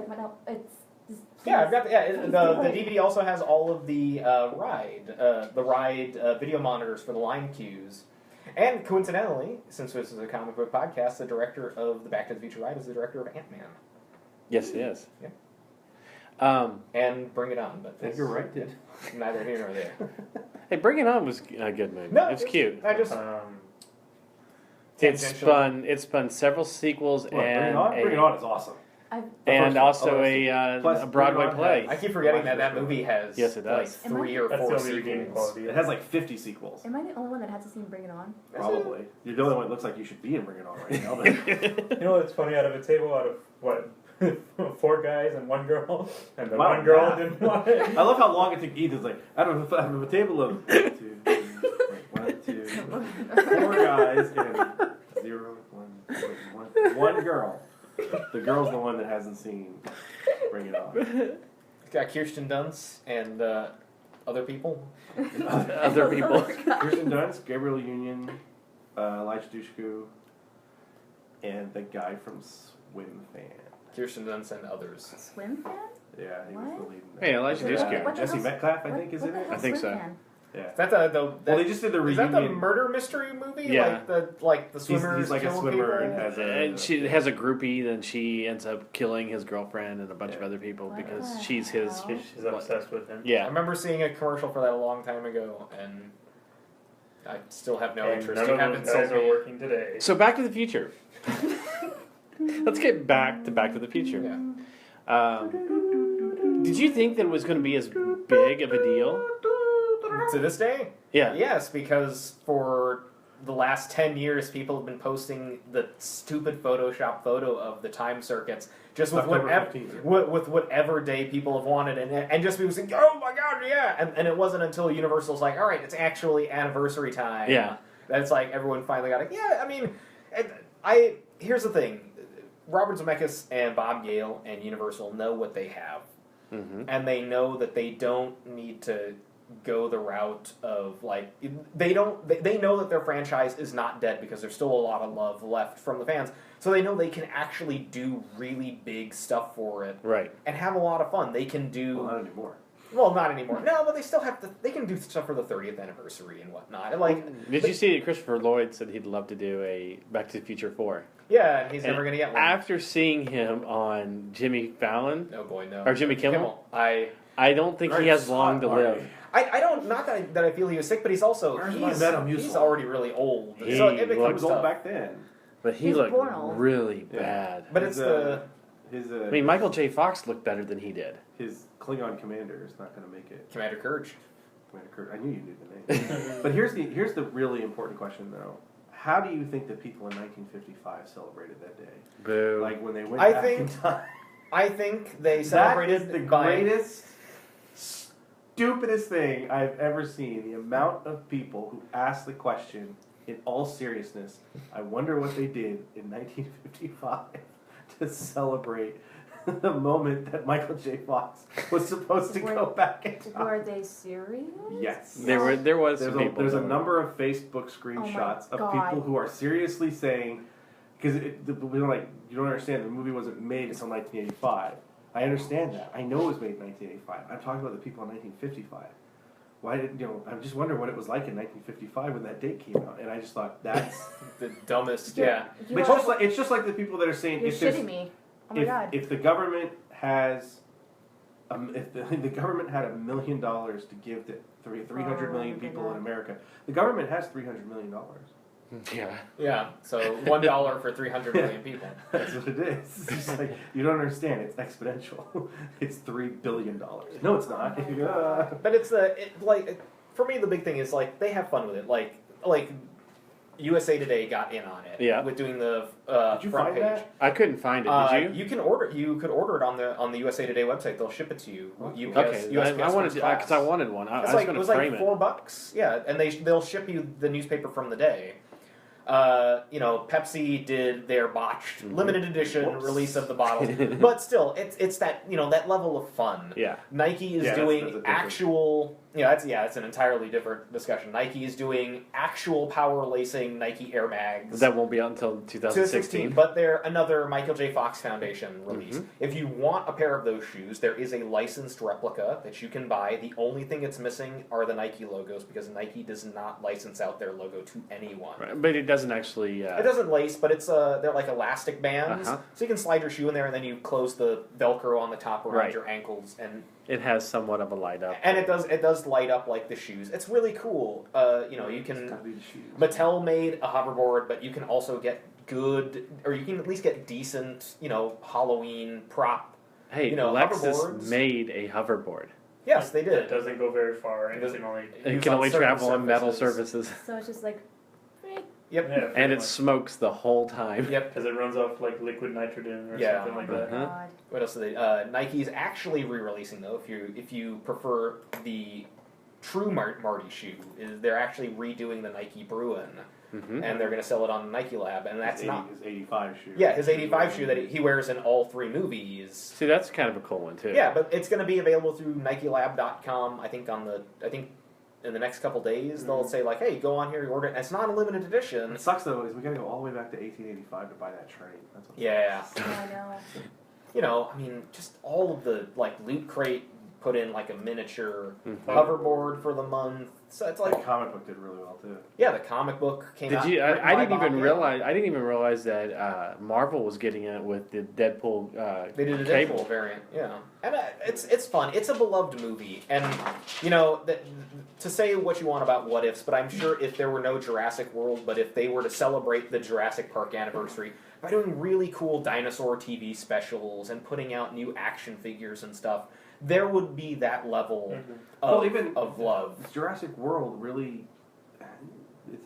it's. Yeah, I've got the DVD also has all of the ride video monitors for the line cues. And coincidentally, since this is a comic book podcast, the director of the Back to the Future ride is the director of Ant-Man. Yes, yes. Yeah. And Bring It On, but I think you're right, dude. neither here nor there. Hey, Bring It On was a good movie. No, it's cute. I just It's tangentially- spun several sequels What, Bring It and On? Bring It On is awesome. I've, and first one. also Oh, a plus Broadway Bring It On play. I keep forgetting that movie has Yes, it like does. 3 or That's 4 the only redeeming sequels. quality. It has like 50 sequels. am I the only one that hasn't seen Bring It On? Probably. You're the only one that looks like you should be in Bring It On right now. But You know what's funny? Out of a table out of what, 4 guys and 1 girl, and the Wow, 1 girl yeah. didn't want it. I love how long it took Ethan's like, I don't know, out of a table of 1, 2, 4 guys and 0, 1 girl. The girl's the one that hasn't seen Bring It On. It's got Kirsten Dunst and other people. Other people. Kirsten Dunst, Gabriel Union, Elijah Dushku, and the guy from Swim Fan. Kirsten Dunst and others. Swim fan? Yeah, he was What? the lead in that. Hey, Elijah Dushku. What the Jesse hell's- Metcalf, I think, is what in the it. hell's I think Swim so. Fan? Yeah. Is that the Well, they just did the is that reunion. the murder mystery movie? Yeah. Like the He's swimmers like a kill swimmer people? and has a. And she has a groupie, then she ends up killing his girlfriend and a bunch of Yeah. other people What because the she's his. hell? She's obsessed with him. I Yeah. remember seeing a commercial for that a long time ago, and I still have no And interest. none You of haven't those guys sold are me. working today. So Back to the Future. Let's get back to the Future. Yeah. Did you think that it was going to be as big of a deal? To this day, Yeah. yes, because for the last 10 years, people have been posting the stupid Photoshop photo of the time circuits just with October whatever 15th. with whatever day people have wanted, and just people saying, "Oh my God, yeah!" And it wasn't until Universal's like, "All right, it's actually anniversary time." Yeah. that it's like everyone finally got it. Yeah, I mean, here's the thing: Robert Zemeckis and Bob Gale and Universal know what they have, Mm-hmm. and they know that they don't need to go the route of like they know that their franchise is not dead because there's still a lot of love left from the fans, so they know they can actually do really big stuff for it Right. and have a lot of fun. They can do Well, not anymore. well, not anymore. No, but they still have to. They can do stuff for the 30th anniversary and whatnot. Like, Did you see that Christopher Lloyd said he'd love to do a Back to the Future 4? yeah, and he's And never gonna get one. After seeing him on Jimmy Fallon, Oh boy, no. or Jimmy Kimmel? I I don't think he has long to live. don't. Not that I feel he was sick, but he's also Where's my he's Metamucil? already really old. He so it He becomes was old tough. back then. But he He's looked born old. really Yeah. bad. But His, it's the his I mean, Michael J. Fox looked better than he did. his Klingon commander is not going to make it. Commander Courage. Commander Kurt, I knew you knew the name. But here's the really important question though. How do you think the people in 1955 celebrated that day? Boo. Like when they went I back think- in time. I think they That celebrated is the by greatest, stupidest thing I've ever seen. The amount of people who ask the question in all seriousness, I wonder what they did in 1955 to celebrate the moment that Michael J. Fox was supposed to go back in time. Were they serious? Yes. There was There's some people. there's a that were- number of Facebook screenshots of God. people who are seriously saying, because we're like, you don't understand, the movie wasn't made until 1985. I understand that. I know it was made in 1985. I'm talking about the people in 1955. Why did I just wonder what it was like in 1955 when that date came out, and I just thought that's. the dumbest. You're- Yeah. you But are- it's just like the people that are saying You're if there's shitting me. Oh my if, god. if the government has, if the government had $1 million to give to 300 million my people God. in America, the government has $300 million. Yeah. Yeah. So $1 for 300 million people. That's what it is. It's just like you don't understand. It's exponential. It's $3 billion. No, it's not. Oh my God. But it's like for me the big thing is like they have fun with it. Like USA Today got in on it. Yeah. With doing the Did you front find page. that? I couldn't find it. Did you? You could order it on the USA Today website. They'll ship it to you. UPS, Okay, USPS I wanted first to class. because I wanted one. I It's was like going it was to frame like it. $4. Yeah, and they'll ship you the newspaper from the day. Pepsi did their botched limited edition Whoops. release of the bottle, but still, it's that that level of fun. Yeah. Nike is Yeah, that's a doing different- actual. It's an entirely different discussion. Nike is doing actual power lacing Nike airbags. That won't be out until 2016. But they're another Michael J. Fox Foundation release. Mm-hmm. If you want a pair of those shoes, there is a licensed replica that you can buy. The only thing it's missing are the Nike logos because Nike does not license out their logo to anyone. Right, but it doesn't actually. It doesn't lace, but it's they're like elastic bands, Uh-huh. so you can slide your shoe in there and then you close the Velcro on the top around Right. your ankles, and It has somewhat of a light up. it does light up like the shoes. It's really cool. You It's can. gotta be the shoes. Mattel made a hoverboard, but you can also get good, or you can at least get decent, Halloween prop. Hey, hoverboards. Lexus made a hoverboard. Yes, they It did. doesn't go very far, and It it can only. It Use can on only certain travel on metal surfaces. surfaces, So it's just like, Yep. Yeah, and it smokes the whole time. Yep. because it runs off like liquid nitrogen or Yeah. something like oh my that. Uh-huh. god. What else did they? Nike's actually re-releasing though. If you prefer the true Marty shoe, they're actually redoing the Nike Bruin, Mm-hmm. and they're going to sell it on Nike Lab, and that's his not. his 85 shoe. Yeah, his 85 shoe that he wears in all 3 movies. See, that's kind of a cool one too. Yeah, but it's going to be available through NikeLab.com. I think in the next couple days they'll say like, "Hey, go on here, order it." And it's not a limited edition. What sucks though is we gotta go all the way back to 1885 to buy that train. That's what Yeah, Oh, I know. just all of the Loot Crate put in like a miniature Mhm. hoverboard for the month. So it's Like like, the comic book did really well too. yeah, the comic book came out. Did you? written I by didn't Bob even Gale. realize. I didn't even realize that Marvel was getting it with the Deadpool. They did a cable. Deadpool variant, yeah, and it's fun. It's a beloved movie, and to say what you want about What Ifs, but I'm sure if there were no Jurassic World, but if they were to celebrate the Jurassic Park anniversary by doing really cool dinosaur TV specials and putting out new action figures and stuff, there would be that level Well, even of love. Jurassic World really.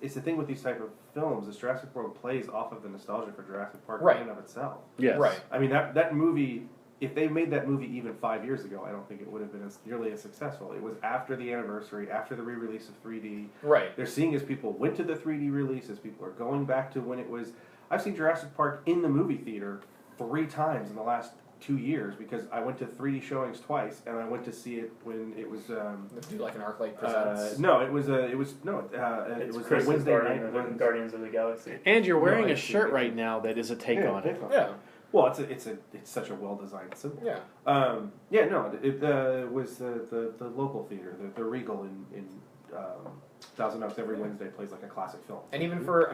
It's the thing with these type of films. Is Jurassic World plays off of the nostalgia for Jurassic Park Right. in and of itself. Yes. Right. I mean that movie. If they made that movie even 5 years ago, I don't think it would have been nearly as successful. It was after the anniversary, after the re-release of 3D. Right. They're seeing as people went to the 3D release, as people are going back to when it was. I've seen Jurassic Park in the movie theater 3 times in the last 2 years because I went to 3D showings twice, and I went to see it when it was. Do like an ArcLight presents. No, it was it It's was Chris's Wednesday Guardian, night. Guardians of the Galaxy. And you're wearing No, a I see shirt it. right now that is a take on it. Yeah. Well, it's such a well designed symbol. Yeah. It was the local theater, the Regal in Thousand Oaks every Wednesday plays like a classic film. And even for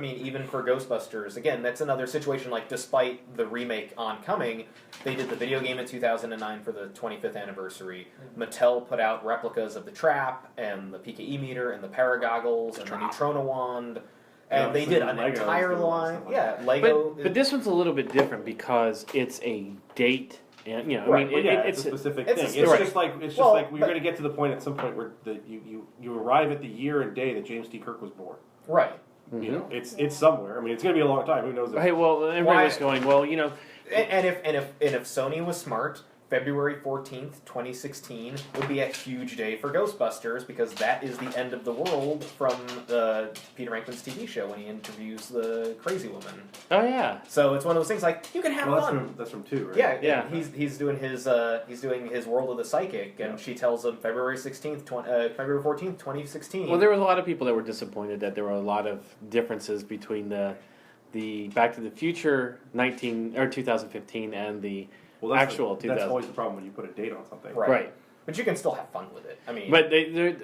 Ghostbusters, again, that's another situation. Like, despite the remake oncoming, they did the video game in 2009 for the 25th anniversary. Mattel put out replicas of the Trap and the PKE meter and the Paragoggles and the Neutrona wand, and Yeah, they so did an Legos entire do line. stuff like Yeah, that. Lego. But this one's a little bit different because it's a date, and Right, Well, it's a specific it's a thing. specific- It's just Well, like we're but- going to get to the point at some point where you arrive at the year and day that James T. Kirk was born. right. You know, it's somewhere. I mean, it's going to be a long time. Who knows? Hey, well, everybody Why- was going, well, And if Sony was smart, February 14th, 2016 would be a huge day for Ghostbusters because that is the end of the world from Peter Venkman's TV show when he interviews the crazy woman. Oh yeah. So it's one of those things like you can have Well, fun. that's from 2, right? Yeah, Yeah. He's doing his World of the Psychic, and she tells him February 14th, 2016. Well, there was a lot of people that were disappointed that there were a lot of differences between the Back to the Future 2015 and the Well, that's actual that's 2000. always the problem when you put a date on something. Right. But you can still have fun with it. I mean, But they you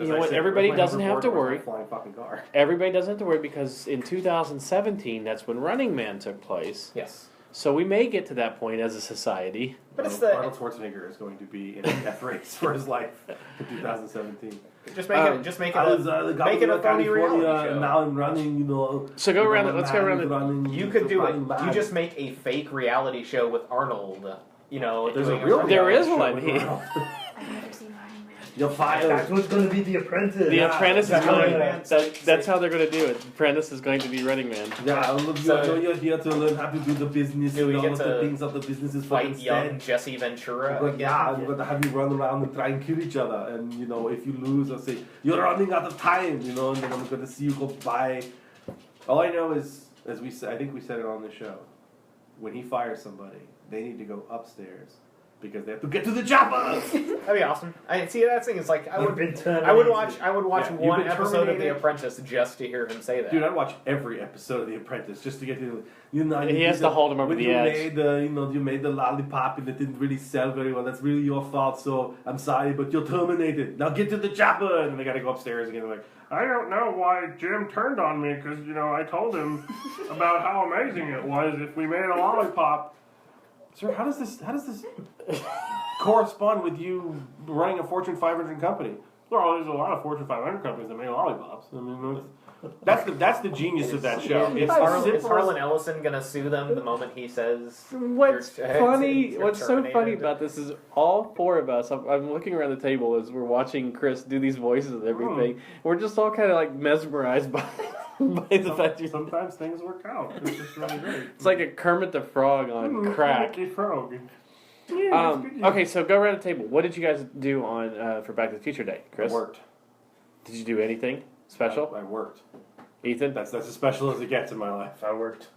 As know I what? said, Everybody where's my doesn't have to hoverboard? Where's worry. my flying fucking car. Everybody doesn't have to worry because in 2017, that's when Running Man took place. yes. So we may get to that point as a society. But it's Arnold Schwarzenegger is going to be in a death race for his life in 2017. just make it I was a the make it a governor of phony reality California, show. and now I'm running. You know. So go around. my Let's go man around. is running, You he's could do it. running You mad. just make a fake reality show with Arnold. You know, There's a doing real There reality is show one. with He- Arnold. I've never seen Running Man. You're fired. That's what's going to be The Apprentice. The Apprentice is that's going. Running Man. That's how they're going to do it. Apprentice is going to be Running Man. Yeah, all of you, So- I know you're here to learn how to do the business Do we and all get of the to things of the business is fight fucking young stand. Jesse Ventura. But again. yeah, I'm going to have you run around and try and kill each other. And, you know, if you lose, I'll say, you're running out of time, you know, and then I'm going to see you go by. All I know is, as we said, I think we said it on the show, when he fires somebody, they need to go upstairs because they have to get to the chopper. That'd be awesome. I see that thing. It's like I You've would. been I would terminated. watch. I would watch Yeah, you've one been episode of The terminated. Apprentice just to hear him say that. Dude, I'd watch every episode of The Apprentice just to get to you know. He has to hold him over when the you edge. Made the, you know, you made the lollipop and it didn't really sell very well. That's really your fault. So I'm sorry, but you're terminated. Now get to the chopper, and then they got to go upstairs again. They're like, I don't know why Jim turned on me because, you know, I told him about how amazing it was if we made a lollipop. sir, how does this correspond with you running a Fortune 500 company? Well, there's a lot of Fortune 500 companies that make lollipops. I mean, That's the genius of that show. It's Is as Harlan, simple is as- Harlan Ellison gonna sue them the moment he says? What's You're- funny? you're What's so funny terminated. about this is all four of us. I'm looking around the table as we're watching Chris do these voices and everything. We're just all kind of like mesmerized by the fact you're. sometimes things work out. It's just really great. It's like a Kermit the Frog on crack. Mickey Frog. Yeah, it's good. Okay, so go around the table. What did you guys do on for Back to the Future Day, I Chris? worked. Did you do anything special, I worked. Ethan? That's as special as it gets in my life. I worked.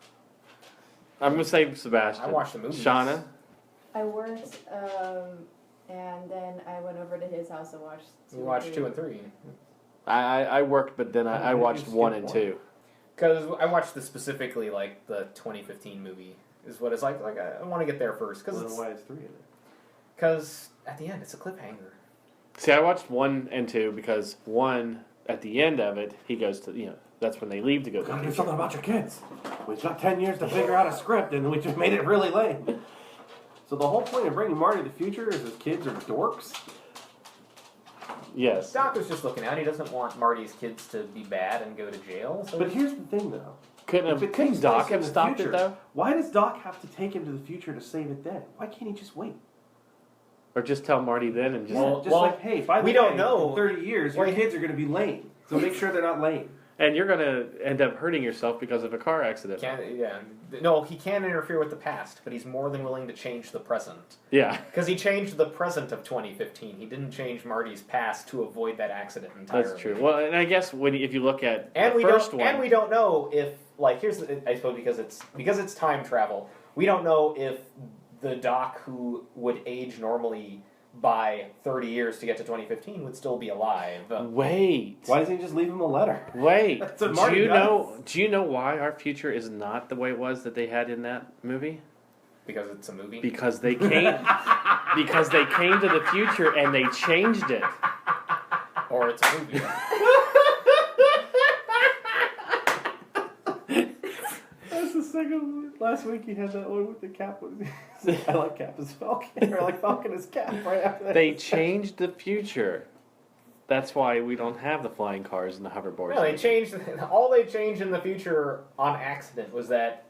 I'm gonna say Sebastian. I watched the movies. Shauna. I worked, and then I went over to his house and watched. We watched 2 and 3 I worked, but then I You watched skipped 1 and one. 2. because I watched specifically like the 2015 movie is what it's like. Like I want to get there first Well, because then why is 3 in it? at the end it's a cliffhanger. See, I watched 1 and 2 because 1 at the end of it, he goes to that's when they leave to go to Gotta the do future. something about your kids. We've got 10 years to figure out a script, and we just made it really lame. So the whole point of bringing Marty to the future is his kids are dorks? Yes. Doc was just looking out. He doesn't want Marty's kids to be bad and go to jail. So But here's the thing, though. If it Couldn't takes Doc place in have the stopped future, it though, Why does Doc have to take him to the future to save it then? Why can't he just wait? or just tell Marty then and just Well, Just like, hey, by the we way, don't know. in 30 years, your Wait. kids are going to be lame. So make sure they're not lame. and you're gonna end up hurting yourself because of a car accident. No, he can interfere with the past, but he's more than willing to change the present. Yeah, Because he changed the present of 2015. He didn't change Marty's past to avoid that accident entirely. that's true. Well, and I guess if you look at And the we first don't. one, And we don't know if I suppose because it's time travel. We don't know if the Doc who would age normally by 30 years to get to 2015 would still be alive. wait. Why doesn't he just leave him a letter? Wait, That's what do Marty you does. know? Do you know why our future is not the way it was that they had in that movie? Because it's a movie. Because they came, because they came to the future and they changed it. Or it's a movie. That's the second one. Last week he had that one with the cap. I like Cap as Falcon. Or I like Falcon as Cap right after that. They changed the future. That's why we don't have the flying cars and the hoverboards. No, they changed. All they changed in the future on accident was that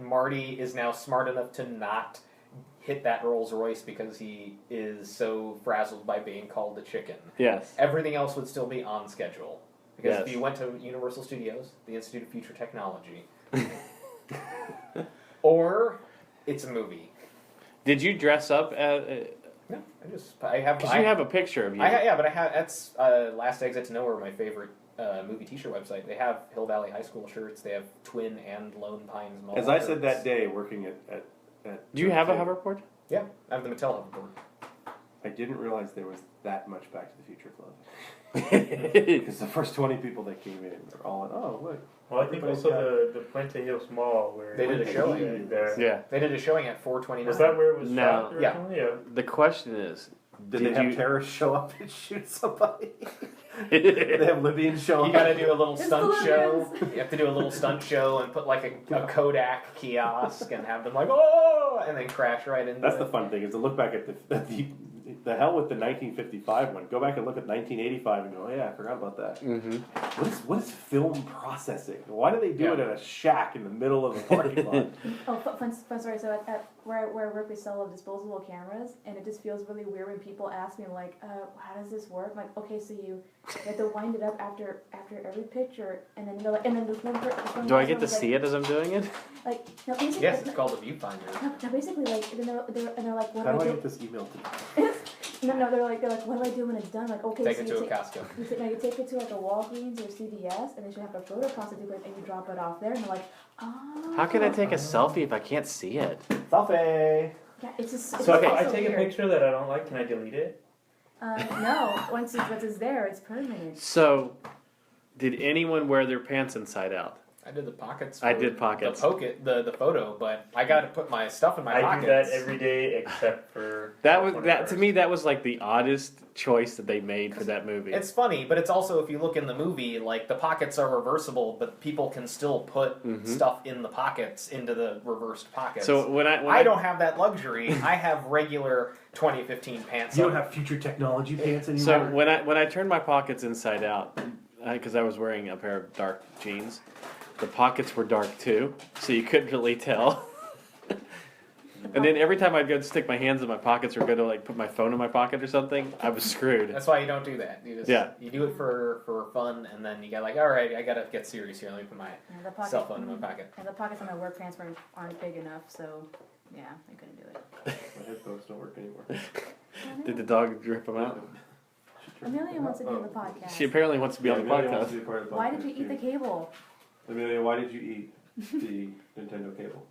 Marty is now smart enough to not hit that Rolls Royce because he is so frazzled by being called a chicken. Yes. Everything else would still be on schedule. Because Yes. if you went to Universal Studios, the Institute of Future Technology, or It's a movie. Did you dress up as? No, I have. Because you have a picture of you. But I have. That's Last Exit to Nowhere, my favorite movie T-shirt website. They have Hill Valley High School shirts. They have Twin and Lone Pines. Mall As I shirts. said that day, working at Do you have a hoverboard? Yeah, I have the Mattel hoverboard. I didn't realize there was that much Back to the Future clothing. Because Because the first 20 people that came in were all in, oh, look. Well, I think Everybody's also the Puente Hills Mall where They did a showing. there. yeah. They did a showing at 429. Was that where it was No. shot Yeah. originally? Yeah. The question is, Did Did they have you- terrorists show up and shoot somebody? Did they have Libyans show up? You gotta do a little It's stunt the show. Libyans. You have to do a little stunt show and put like a Kodak kiosk and have them like, oh, and then crash right into That's it. the fun thing, is to look back at the hell with the 1955 one. Go back and look at 1985 and go, oh yeah, I forgot about that. Mhm. What is film processing? Why do they do it at a shack in the middle of the parking lot? Oh, fun story. So at where I work, we sell disposable cameras, and it just feels really weird when people ask me like, "How does this work?" I'm like, okay, so you have to wind it up after every picture, and then they're like, and then this one Do I get to see it as I'm doing it? Like, no, basically, Yes, it's called a viewfinder. no, basically, like, then they're like, what How do do I I get do? this email to No, they're like, what do I do when it's done? Like, okay, Take so it you to a take. Costco. You take it to like a Walgreens or CVS, and they should have a photocopier duplicate, and you drop it off there, and they're like, oh. How can I take a selfie if I can't see it? Selfie! Yeah, it's just. It's So if just I so take a weird. picture that I don't like, can I delete it? No, once it's there, it's permanent. So, did anyone wear their pants inside out? I did the pockets. I for did pockets. The photo, but I got to put my stuff in my I pockets. do that every day except for That was 21st. to me. That was like the oddest choice that they made for that movie. It's funny, but it's also, if you look in the movie, like the pockets are reversible, but people can still put stuff in the pockets into the reversed pockets. So when I don't have that luxury. I have regular 2015 pants. You don't have future technology pants anymore? So when I turned my pockets inside out, because I was wearing a pair of dark jeans, the pockets were dark too, so you couldn't really tell. And then every time I'd go to stick my hands in my pockets or go to like put my phone in my pocket or something, I was screwed. That's why you don't do that. You just Yeah. you do it for fun, and then you get like, all right, I gotta get serious here. Let me put my And the pocket, cell phone in my pocket. And the pockets on my work pants aren't big enough, so yeah, I couldn't do it. My headphones don't work anymore. Did the dog rip them out? Amelia wants to be on the podcast. She apparently wants to be on the Amelia wants podcast. to be part of the Why did podcast, you eat the too. cable? Amelia, why did you eat the Nintendo cable?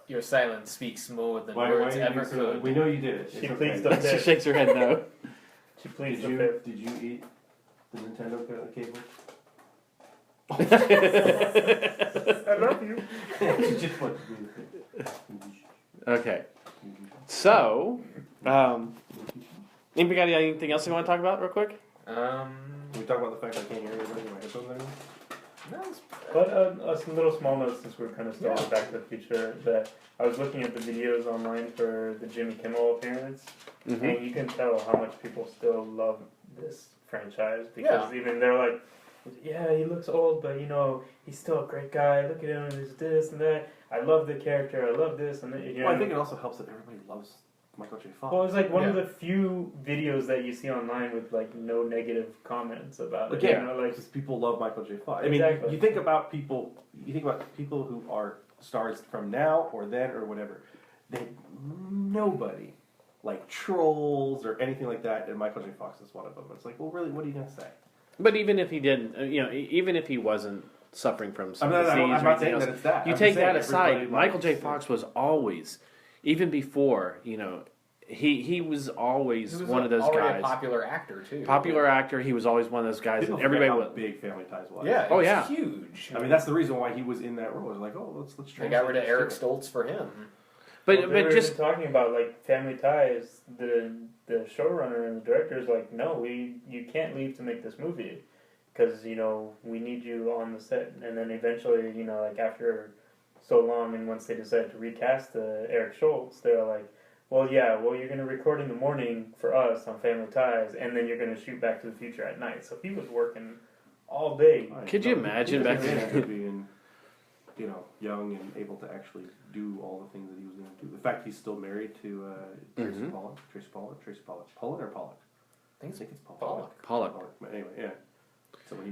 Your silence speaks more than Why words did ever you so, could. we know you did it. She It's pleads okay. the She fifth. shakes her head no. She pleads Did the you, fifth. did you eat the Nintendo cable? I love you. She just wanted to be Okay. So, anybody got anything else you want to talk about real quick? Can we talk about the fact I can't hear anybody in my headphones anymore? No, it's- But some little small notes since we're kind of still on Back to the Future. That I was looking at the videos online for the Jimmy Kimmel appearance, and you can tell how much people still love this franchise because even they're like, yeah, he looks old, but you know he's still a great guy. Look at him, there's this and that. I love the character. I love this and that. You know? Well, I think it also helps that everybody loves Michael J. Fox. Well, it's like one of Yeah. the few videos that you see online with like no negative comments about it. Yeah, You know, like because people love Michael J. Fox. I mean, Exactly. you think about people who are stars from now or then or whatever. Nobody like trolls or anything like that, and Michael J. Fox is one of them. It's like, well, really, what are you gonna say? But even if he didn't, even if he wasn't suffering from some disease I'm or not anything saying else, that it's that. you I'm take just saying that aside. everybody Michael J. likes Fox was always, even before, he was always he was one of those already guys. a popular actor too. Popular actor. He was always one of those guys People that everybody forget how would. big Family Ties was. Yeah. Oh, it's yeah. Huge. I mean, that's the reason why he was in that role. It's like, oh, let's They got rid of translate Eric this Stoltz for him. But well, they but were just even talking about like Family Ties. The showrunner and the director is like, no, you can't leave to make this movie because we need you on the set. And then eventually, like after so long, and once they decided to recast Eric Schultz, they're like, well, you're going to record in the morning for us on Family Ties, and then you're going to shoot Back to the Future at night. So he was working all day. Right. Could you So, imagine he was back amazing then? to being, young and able to actually do all the things that he was going to do. The fact he's still married to Tracy Pollan. Pollan or Pollock? I think it's Pollock. Pollock. Pollock. But anyway, yeah. So when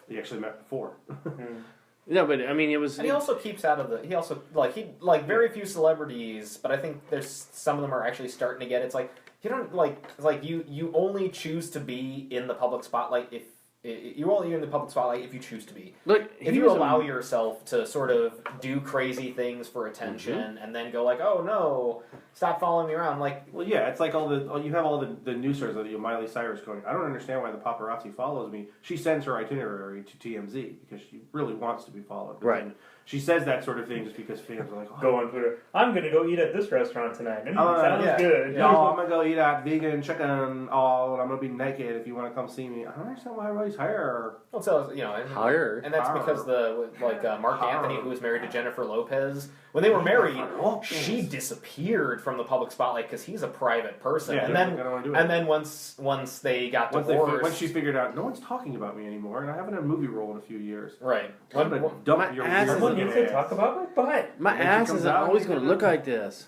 he actually met before. Mm. No, but I mean, it was. And he also keeps out of the. He also very few celebrities, but I think there's some of them are actually starting to get. It's like you don't it's like you only choose to be in the public spotlight if you're only in the public spotlight if you choose to be. Look, if you allow yourself to sort of do crazy things for attention and then go like, oh no, stop following me around. Like, well, yeah, it's like you have all the news stories of Miley Cyrus going, I don't understand why the paparazzi follows me. She sends her itinerary to TMZ because she really wants to be followed. But then she says that sort of thing just because fans are like, go on Twitter. I'm gonna go eat at this restaurant tonight. Sounds good. Yeah, I'm gonna go eat at vegan chicken. And I'm gonna be naked if you want to come see me. I don't understand why everybody's here. Well, so and that's because Mark Anthony, who was married to Jennifer Lopez, when they were married, she disappeared from the public spotlight because he's a private person. Yeah, and then once they got divorced, once she figured out no one's talking about me anymore, and I haven't had a movie role in a few years. Right. Someone needs to talk about my butt. My ass isn't always going to look like this.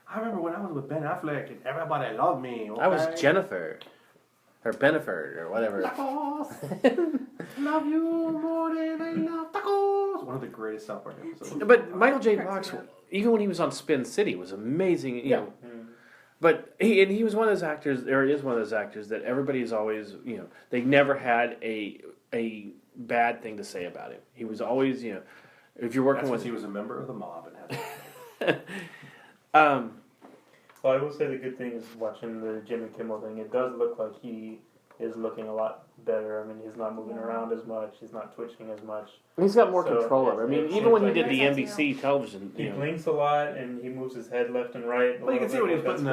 I remember when I was with Ben Affleck and everybody loved me. Okay? I was Jennifer. Or Beneford, or whatever. Love you more than I love tacos. One of the greatest South Park episodes. But Michael J. Fox, even when he was on Spin City, was amazing. You know. But he was one of those actors, or is one of those actors that everybody's always, they never had a bad thing to say about him. He was always, if you're working with, he was a member of the mob and had. Well, I will say the good thing is watching the Jimmy Kimmel thing. It does look like he is looking a lot better. I mean, he's not moving around as much. He's not twitching as much. He's got more control over. I mean, even when he did the NBC television, he blinks a lot and he moves his head left and right. Well, you can see when he was putting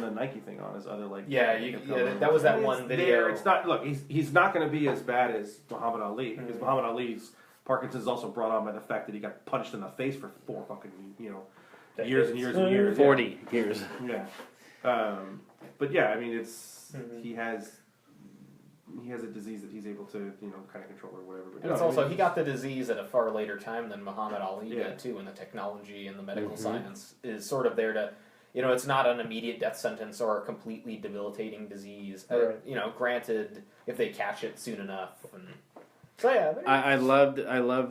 the Nike thing on his other that was that one video. It's not. Look, he's not going to be as bad as Muhammad Ali because Muhammad Ali's Parkinson's is also brought on by the fact that he got punched in the face for 4 fucking years and years and years. 40 years. Yeah. But yeah, I mean, it's he has a disease that he's able to kind of control or whatever. But and it's also he got the disease at a far later time than Muhammad Ali did too, and the technology and the medical science is sort of there to. It's not an immediate death sentence or a completely debilitating disease. Right. Granted, if they catch it soon enough. And so yeah, I loved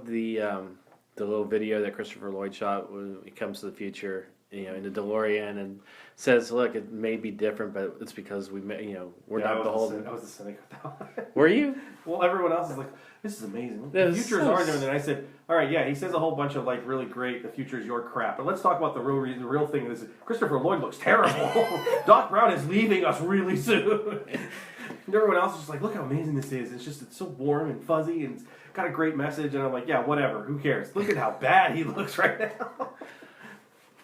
the little video that Christopher Lloyd shot when he comes to the future, in the DeLorean, and says, "Look, it may be different, but it's because we're not beholden." I was the cynic of that one. Were you? Well, everyone else is like, "This is amazing. The future is ours." And then I said, "All right, yeah." He says a whole bunch of really great. The future is your crap. But let's talk about the real thing. This Christopher Lloyd looks terrible. Doc Brown is leaving us really soon. And everyone else is just like, "Look how amazing this is. It's so warm and fuzzy and it's got a great message." And I'm like, "Yeah, whatever. Who cares? Look at how bad he looks right now."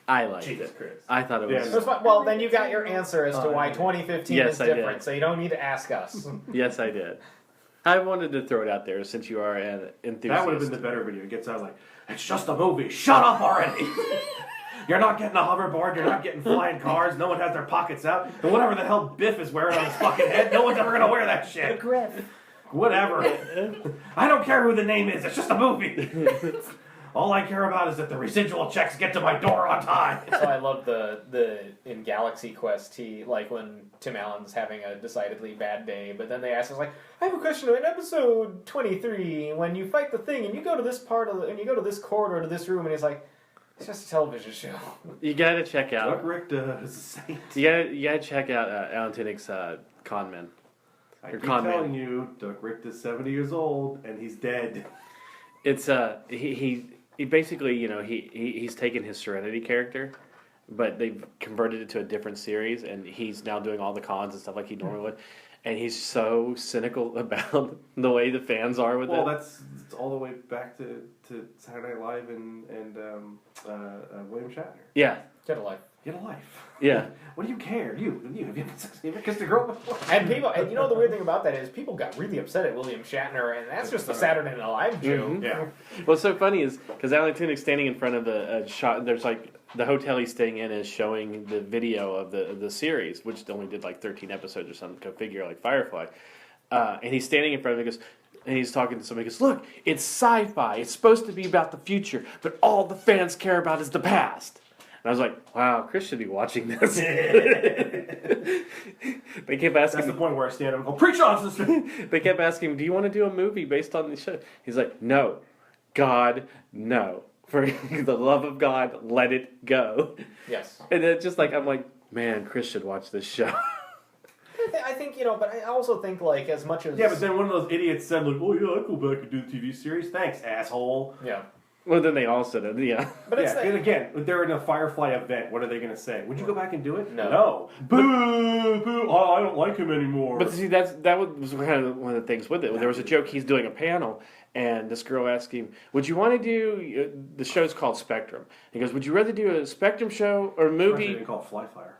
I liked Jesus it. Christ. I thought it was. Well, then you got your answer as to why 2015 Yes, is I did. different, so you don't need to ask us. Yes, I did. I wanted to throw it out there since you are an enthusiast. That would have been the better video. It gets out like, "It's just a movie. Shut up already." You're not getting a hoverboard. You're not getting flying cars. No one has their pockets out. And whatever the hell Biff is wearing on his fucking head, no one's ever going to wear that shit. Griff. Whatever. I don't care who the name is. It's just a movie. All I care about is that the residual checks get to my door on time. So I love the in Galaxy Quest, when Tim Allen's having a decidedly bad day, but then they ask us I have a question. In episode 23, when you fight the thing and you go to this and you go to this corridor to this room, and he's like, it's just a television show. You gotta check out. Doug Richter is a saint. You gotta check out Alan Tudyk's Con Men. I keep telling you, Doug Richter's 70 years old and he's dead. It's he basically he's taken his Serenity character, but they've converted it to a different series, and he's now doing all the cons and stuff like he normally would, and he's so cynical about the way the fans are with it. Well, it's all the way back to Saturday Night Live and William Shatner. Yeah, Get a life. Get a life. Yeah. What do you care? Have you ever kissed a girl before? And the weird thing about that is people got really upset at William Shatner, and that's just a Saturday Night Live joke. Mm-hmm. Yeah. What's so funny is because Alan Tudyk's standing in front of a shot. There's the hotel he's staying in is showing the video of the series, which only did 13 episodes or something. Go figure, like Firefly. And he's standing in front of it. And he's talking to somebody. He goes, "Look, it's sci-fi. It's supposed to be about the future, but all the fans care about is the past." And I was like, "Wow, Chris should be watching this." They kept asking. That's the point where I stand up and go, "Preach on, sister." They kept asking him, "Do you want to do a movie based on the show?" He's like, "No, God, no. For the love of God, let it go. Yes. And it's just like, I'm like, man, Chris should watch this show. I think, but I also think, like, as much as... Yeah, but then one of those idiots said, like, oh, yeah, I'd go back and do the TV series. Thanks, asshole. Yeah. Well, then they all said it, yeah. But it's Yeah, and again, they're in a Firefly event. What are they going to say? Would you go back and do it? No. Boo! Boo! Oh, I don't like him anymore. But see, that was kind of one of the things with it. There was a joke, he's doing a panel, and this girl asked him, would you want to do, the show's called Spectrum. He goes, would you rather do a Spectrum show or a They movie? didn't call it Fly Fire.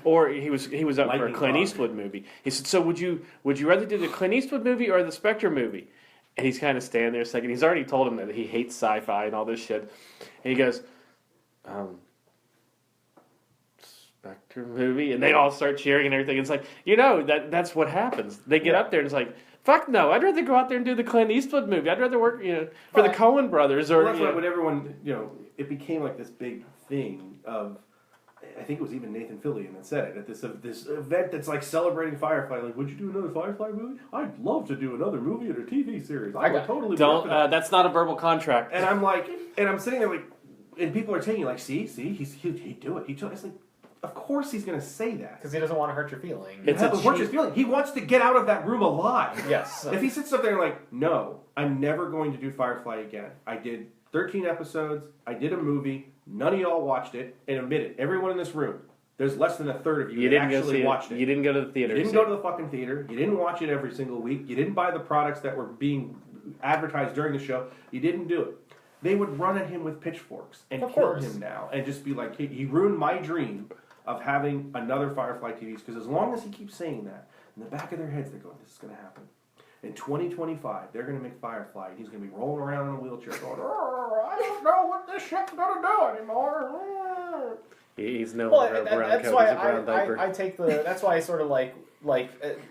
Or he was up for a Lightning Clint bug. Eastwood movie. He said, so would you rather do the Clint Eastwood movie or the Spectrum movie? And he's kind of standing there a second. He's already told him that he hates sci-fi and all this shit. And he goes, Spectrum movie? And they all start cheering and everything. It's like, that's what happens. They get up there and it's like, fuck no, I'd rather go out there and do the Clint Eastwood movie. I'd rather work, for the Coen brothers or... Well, that's why when everyone, it became like this big thing of... I think it was even Nathan Fillion that said it at this event that's like celebrating Firefly. Like, would you do another Firefly movie? I'd love to do another movie or a TV series. I would totally be up for that. That's not a verbal contract. And I'm like, I'm sitting there like, and people are taking like, see, he'd do it. It's like, of course he's going to say that. Because he doesn't want to hurt your feelings. It's his feeling. He wants to get out of that room alive. Yes. If he sits up there like, no, I'm never going to do Firefly again. I did 13 episodes. I did a movie. None of y'all watched it. And admit it, everyone in this room, there's less than a third of you that actually watched it. You didn't go to the theater. You didn't go to the fucking theater. You didn't watch it every single week. You didn't buy the products that were being advertised during the show. You didn't do it. They would run at him with pitchforks and kill him now and just be like, he ruined my dream of having another Firefly TV. Because as long as he keeps saying that, in the back of their heads, they're going, this is going to happen. In 2025, they're going to make Firefly, and he's going to be rolling around in a wheelchair going, I don't know what this shit's going to do anymore. He's no longer a brown coat, he's a brown diaper. I take that's why I sort of like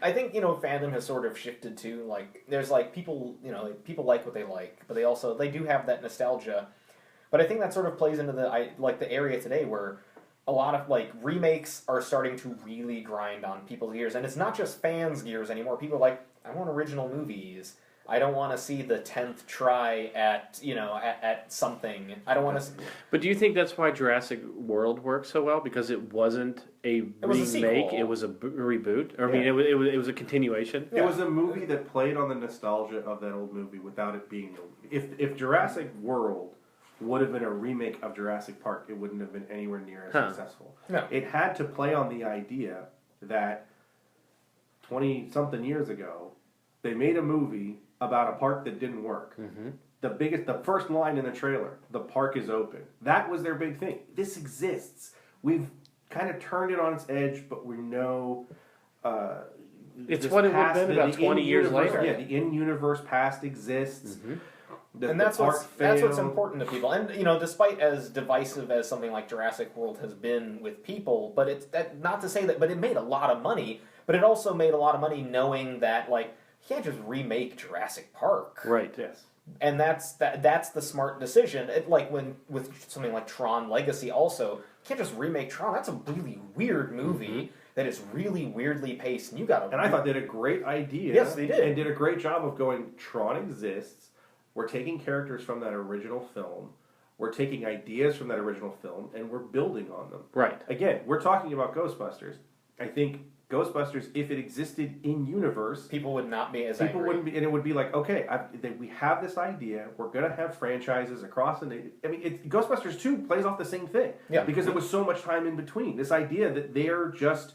I think fandom has sort of shifted to like there's like people people like what they like, but they do have that nostalgia. But I think that sort of plays into the area today where a lot of like remakes are starting to really grind on people's gears, and it's not just fans' gears anymore. People are like, I want original movies. I don't want to see the 10th try at something. I don't want to. But do you think that's why Jurassic World worked so well? Because it wasn't a remake; it was a reboot. Or, I mean, it was a continuation. Yeah. It was a movie that played on the nostalgia of that old movie without it being. If Jurassic World would have been a remake of Jurassic Park, it wouldn't have been anywhere near as successful. No. It had to play on the idea that 20-something years ago, they made a movie about a park that didn't work. Mm-hmm. The first line in the trailer, the park is open. That was their big thing. This exists. We've kind of turned it on its edge, but we know... it's what it would have been about 20 years later. Yeah, the in-universe past exists. Mm-hmm. And that's what's important to people. And despite as divisive as something like Jurassic World has been with people, but it's not to say that. But it made a lot of money. But it also made a lot of money knowing that you can't just remake Jurassic Park. Right. Yes. And that's the smart decision. With something like Tron Legacy, also you can't just remake Tron. That's a really weird movie that is really weirdly paced, and you got. And I thought they had a great idea. Yes, they did, and did a great job of going. Tron exists. We're taking characters from that original film. We're taking ideas from that original film, and we're building on them. Right. Again, we're talking about Ghostbusters. I think Ghostbusters, if it existed in universe, people would not be as people angry. wouldn't be, and it would be like, okay, we have this idea. We're going to have franchises across the. I mean, Ghostbusters 2 plays off the same thing. Yeah. Because there was so much time in between. This idea that they're just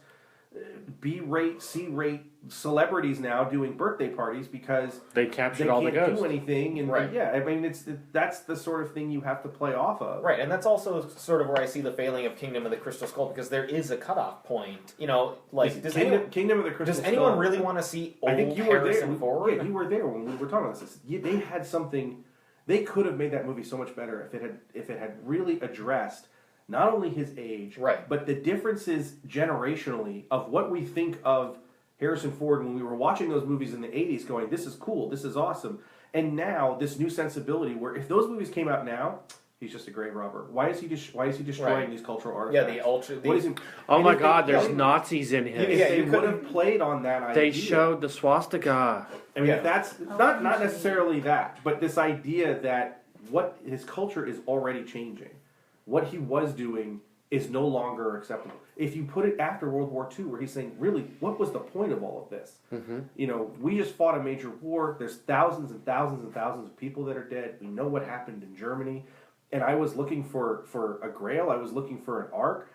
B-rate, C-rate celebrities now doing birthday parties because they captured they all the can't ghosts. do anything, and Right. yeah, I mean that's the sort of thing you have to play off of. Right, and that's also sort of where I see the failing of Kingdom of the Crystal Skull, because there is a cutoff point. Does Kingdom of the Crystal does Skull, anyone really want to see old I think you were Harrison there. Ford? Yeah, you were there when we were talking about this. They had something. They could have made that movie so much better if it had really addressed not only his age, Right. but the differences generationally of what we think of Harrison Ford when we were watching those movies in the 80s going, this is cool, this is awesome. And now, this new sensibility where if those movies came out now, He's just a grave robber. Why is he destroying Right. these cultural Yeah, artifacts? the ultra. What is he? Oh and my if they- God, there's yeah, Nazis in his. If Yeah, they you would couldn't- have played on that idea. They showed the swastika. I mean, Yeah. if that's not necessarily that, but this idea that what his culture is already changing, what he was doing is no longer acceptable. If you put it after World War II, where he's saying, really, what was the point of all of this? Mm-hmm. You know, we just fought a major war. There's thousands and thousands and thousands of people that are dead. We know what happened in Germany. And I was looking for a grail. I was looking for an ark.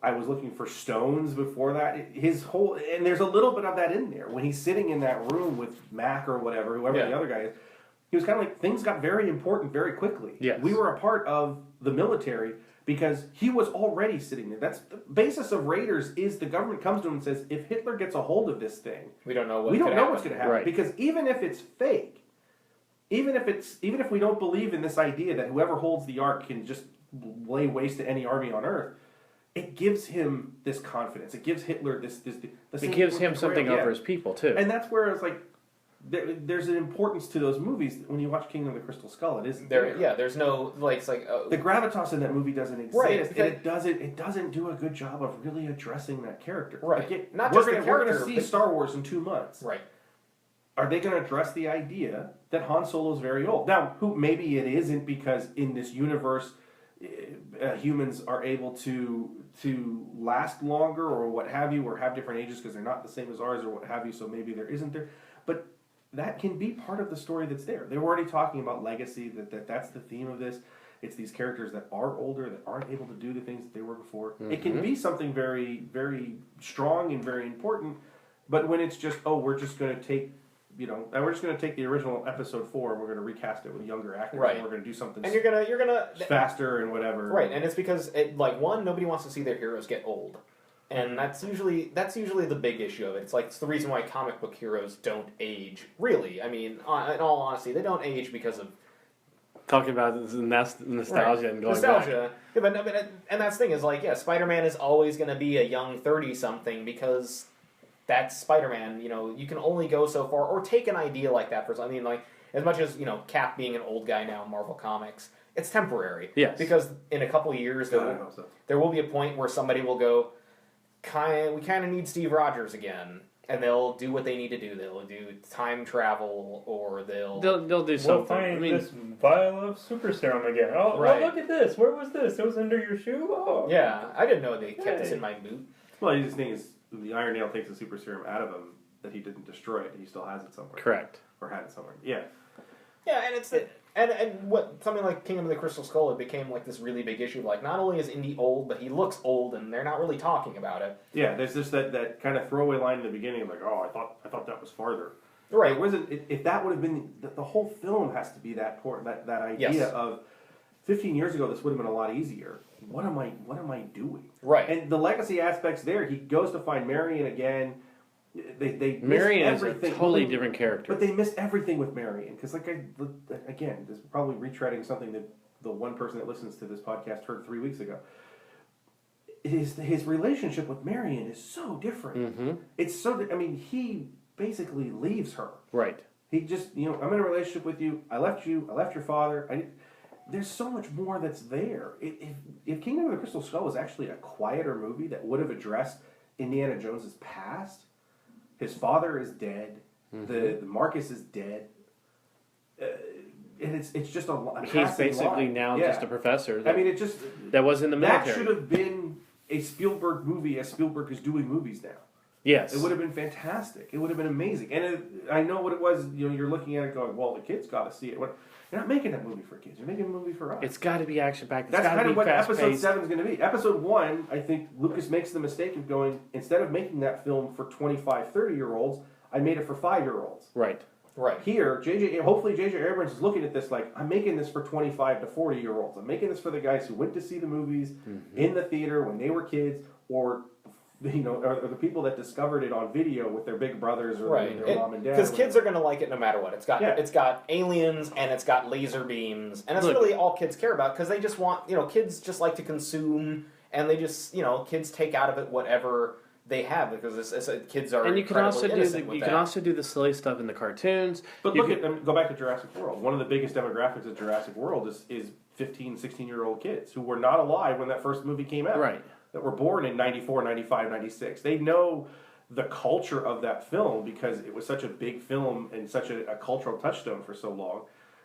I was looking for stones before that. His whole, and there's a little bit of that in there. When he's sitting in that room with Mac or whatever, whoever Yeah. the other guy is, he was kind of like, things got very important very quickly. Yes. We were a part of the military because he was already sitting there. That's the basis of Raiders is the government comes to him and says, if Hitler gets a hold of this thing, We don't know what. we don't could know happen. what's going to happen. Right. Because even if it's fake, even if we don't believe in this idea that whoever holds the ark can just lay waste to any army on earth, it gives him this confidence. It gives Hitler this the It same gives with him the something Grail. over his people too. And that's where it's like there's an importance to those movies. When you watch Kingdom of the Crystal Skull, it isn't there. Yeah, there's no like. It's like The gravitas in that movie doesn't exist, Right, and because- it doesn't do a good job of really addressing that character. Right. Like Not we're just the gonna, we're character, going to see but- Star Wars in 2 months. right. Are they going to address the idea that Han Solo is very old? Now, maybe it isn't because in this universe, humans are able to last longer or what have you, or have different ages because they're not the same as ours or what have you. So maybe there isn't there, but that can be part of the story that's there. They were already talking about legacy. That's the theme of this. It's these characters that are older that aren't able to do the things that they were before. It can be something very, very strong and very important. But when it's just we're just going to take. We're just going to take the original episode 4 and we're going to recast it with younger actors Right. and we're going to do something And you're gonna faster and whatever. right, and it's because one, nobody wants to see their heroes get old, and that's usually the big issue of it. It's like it's the reason why comic book heroes don't age. Really, I mean, in all honesty, they don't age because of Talking about the nostalgia and going nostalgia. Yeah, but and that's the thing is Spider-Man is always going to be a young 30-something because that's Spider-Man. You can only go so far, or take an idea like that for. I mean, as much as Cap being an old guy now in Marvel Comics, it's temporary. Yes. Because in a couple of years, I hope so. there will be a point where somebody will go, we kind of need Steve Rogers again, and they'll do what they need to do. They'll do time travel, or they'll They'll do We'll something. find I mean, this vial of super serum again. Oh, Right. look at this. Where was this? It was under your shoe? Oh. yeah. I didn't know they kept this Hey. in my boot. Well, his thing is the Iron Nail takes the super serum out of him that he didn't destroy it. He still has it somewhere. correct. Or had it somewhere. Yeah. Yeah, and it's and what something like Kingdom of the Crystal Skull, it became like this really big issue. Like, not only is Indy old, but he looks old, and they're not really talking about it. Yeah, there's just that kind of throwaway line in the beginning, like, I thought that was farther. Right. It wasn't. If that would have been the whole film has to be that idea Yes. of 15 years ago, this would have been a lot easier. What am I doing? Right. And the legacy aspects there, he goes to find Marion again. They Marion missed is a everything. totally different character. But they missed everything with Marion because, again, this is probably retreading something that the one person that listens to this podcast heard 3 weeks ago. His relationship with Marion is so different. Mm-hmm. It's so. I mean, he basically leaves her. Right. He just, I'm in a relationship with you. I left you. I left your father. There's so much more that's there. If Kingdom of the Crystal Skull was actually a quieter movie that would have addressed Indiana Jones's past, his father is dead. Mm-hmm. The Marcus is dead. And it's just a He's passing basically line. now Yeah. just a professor. I mean, it just that was in the that military. should have been a Spielberg movie as Spielberg is doing movies now. Yes. It would have been fantastic. It would have been amazing. And I know what it was. You're looking at it going, well, the kids got to see it. You're not making that movie for kids. You're making a movie for us. It's got to be action packed. That's kind of what episode fast-paced. 7 is going to be. Episode 1, I think Lucas makes the mistake of going, instead of making that film for 25, 30-year-olds, I made it for 5-year-olds. Right. Right. Here, hopefully J.J. Abrams is looking at this like, I'm making this for 25 to 40-year-olds. I'm making this for the guys who went to see the movies in the theater when they were kids, or or the people that discovered it on video with their big brothers or Right. their mom and dad. Because kids are going to like it no matter what. It's got Yeah. it's got aliens and it's got laser beams, and that's Look. really all kids care about because they just want kids just like to consume, and they just kids take out of it whatever they have because kids are And you can incredibly also do innocent with that. can also do the silly stuff in the cartoons. But You look can- go back to Jurassic World. One of the biggest demographics of Jurassic World is 15, 16-year-old kids who were not alive when that first movie came out. Right. That were born in 94, 95, 96. They know the culture of that film because it was such a big film and such a cultural touchstone for so long.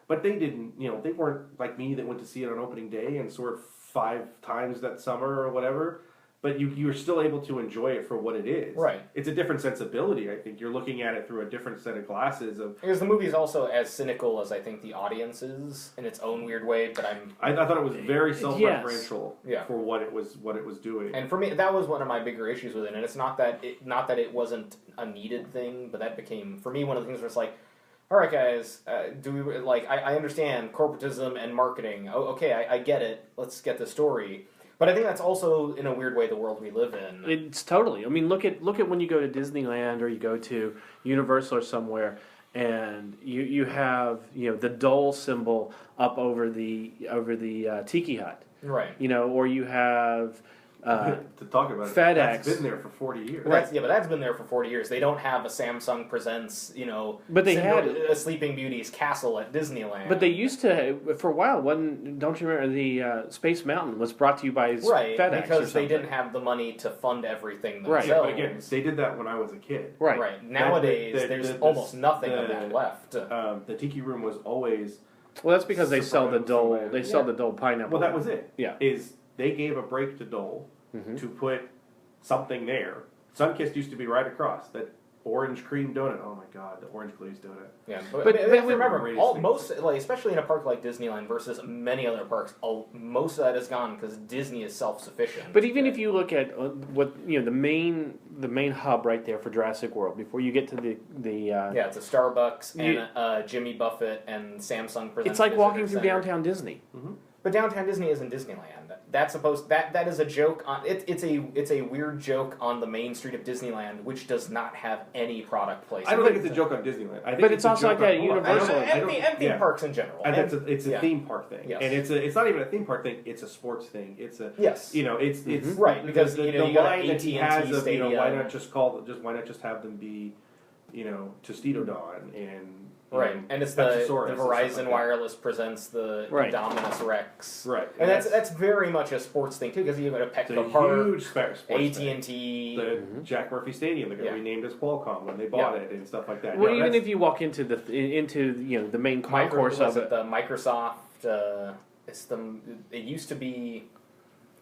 But they didn't, they weren't like me that went to see it on opening day and saw it 5 times that summer or whatever. But you're still able to enjoy it for what it is. Right. It's a different sensibility, I think. You're looking at it through a different set of glasses. Because the movie is also as cynical as I think the audience is in its own weird way. But I thought it was very self-referential Yeah. for what it was doing. And for me, that was one of my bigger issues with it. And it's not that it wasn't a needed thing, but that became for me one of the things where it's like, all right, guys, do we like? I understand corporatism and marketing. Oh, okay, I get it. Let's get the story. But I think that's also, in a weird way, the world we live in. It's totally. I mean, look at when you go to Disneyland or you go to Universal or somewhere, and you have the dole symbol up over the tiki hut, Right. or you have to talk about it, FedEx. that's been there for 40 years. But that's been there for 40 years. They don't have a Samsung Presents, But they had a Sleeping Beauty's castle at Disneyland. But they used to, for a while, don't you remember the Space Mountain was brought to you by right, FedEx because or they didn't have the money to fund everything Right. themselves. Yeah, but again, they did that when I was a kid. Right. Right. Nowadays, there's almost nothing of that left. The Tiki Room was always... Well, that's because they sell the Dole. somewhere. They sell the Dole pineapple. Well, that was it. Yeah. Is they gave a break to Dole to put something there. Sunkist used to be right across. That orange cream donut. Oh my God, the orange glazed donut. Yeah, But remember, greatest most especially in a park like Disneyland versus many other parks, most of that is gone because Disney is self-sufficient. But even if you look at what the main hub right there for Jurassic World, before you get to the yeah, it's a Starbucks and Jimmy Buffett and Samsung presents. it's like walking through Visitor Center. downtown Disney. But downtown Disney isn't Disneyland. That is a joke on it's a weird joke on the main street of Disneyland, which does not have any product placement. I don't think it's a joke on Disneyland. I think But it's also a joke like that on- at Universal. and theme parks in general. It's a theme park thing, Yes. and it's not even a theme park thing. It's a sports thing. It's a Yes. it's Right, because, the you got line that he AT&T has of Stadium. why not just have them be Tostito-Don and Right, and it's the Pepsisaurus and stuff Verizon like that. Wireless presents the Right. Indominus Rex. Right, And that's very much a sports thing too, because you go to it's Petco a Park, huge sports thing. AT&T. The Jack Murphy Stadium, they're going to Yeah. rename as Qualcomm when they bought it and stuff like that. Well, Now, even that's- if you walk into the main concourse of it, the Microsoft. It used to be.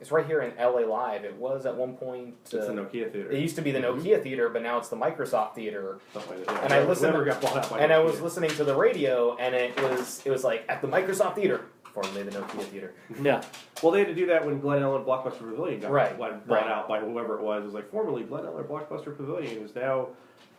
It's right here in LA Live. It was at one point. it's the Nokia Theater. It used to be the Nokia Theater, but now it's the Microsoft Theater. Stuff like that. And I listened, Never got bought out by and I was Nokia. listening to the radio, and it was like at the Microsoft Theater, formerly the Nokia Theater. yeah. Well, they had to do that when Glen Ellen Blockbuster Pavilion got Right, bought right. out by whoever it was. It was like formerly Glen Ellen Blockbuster Pavilion is now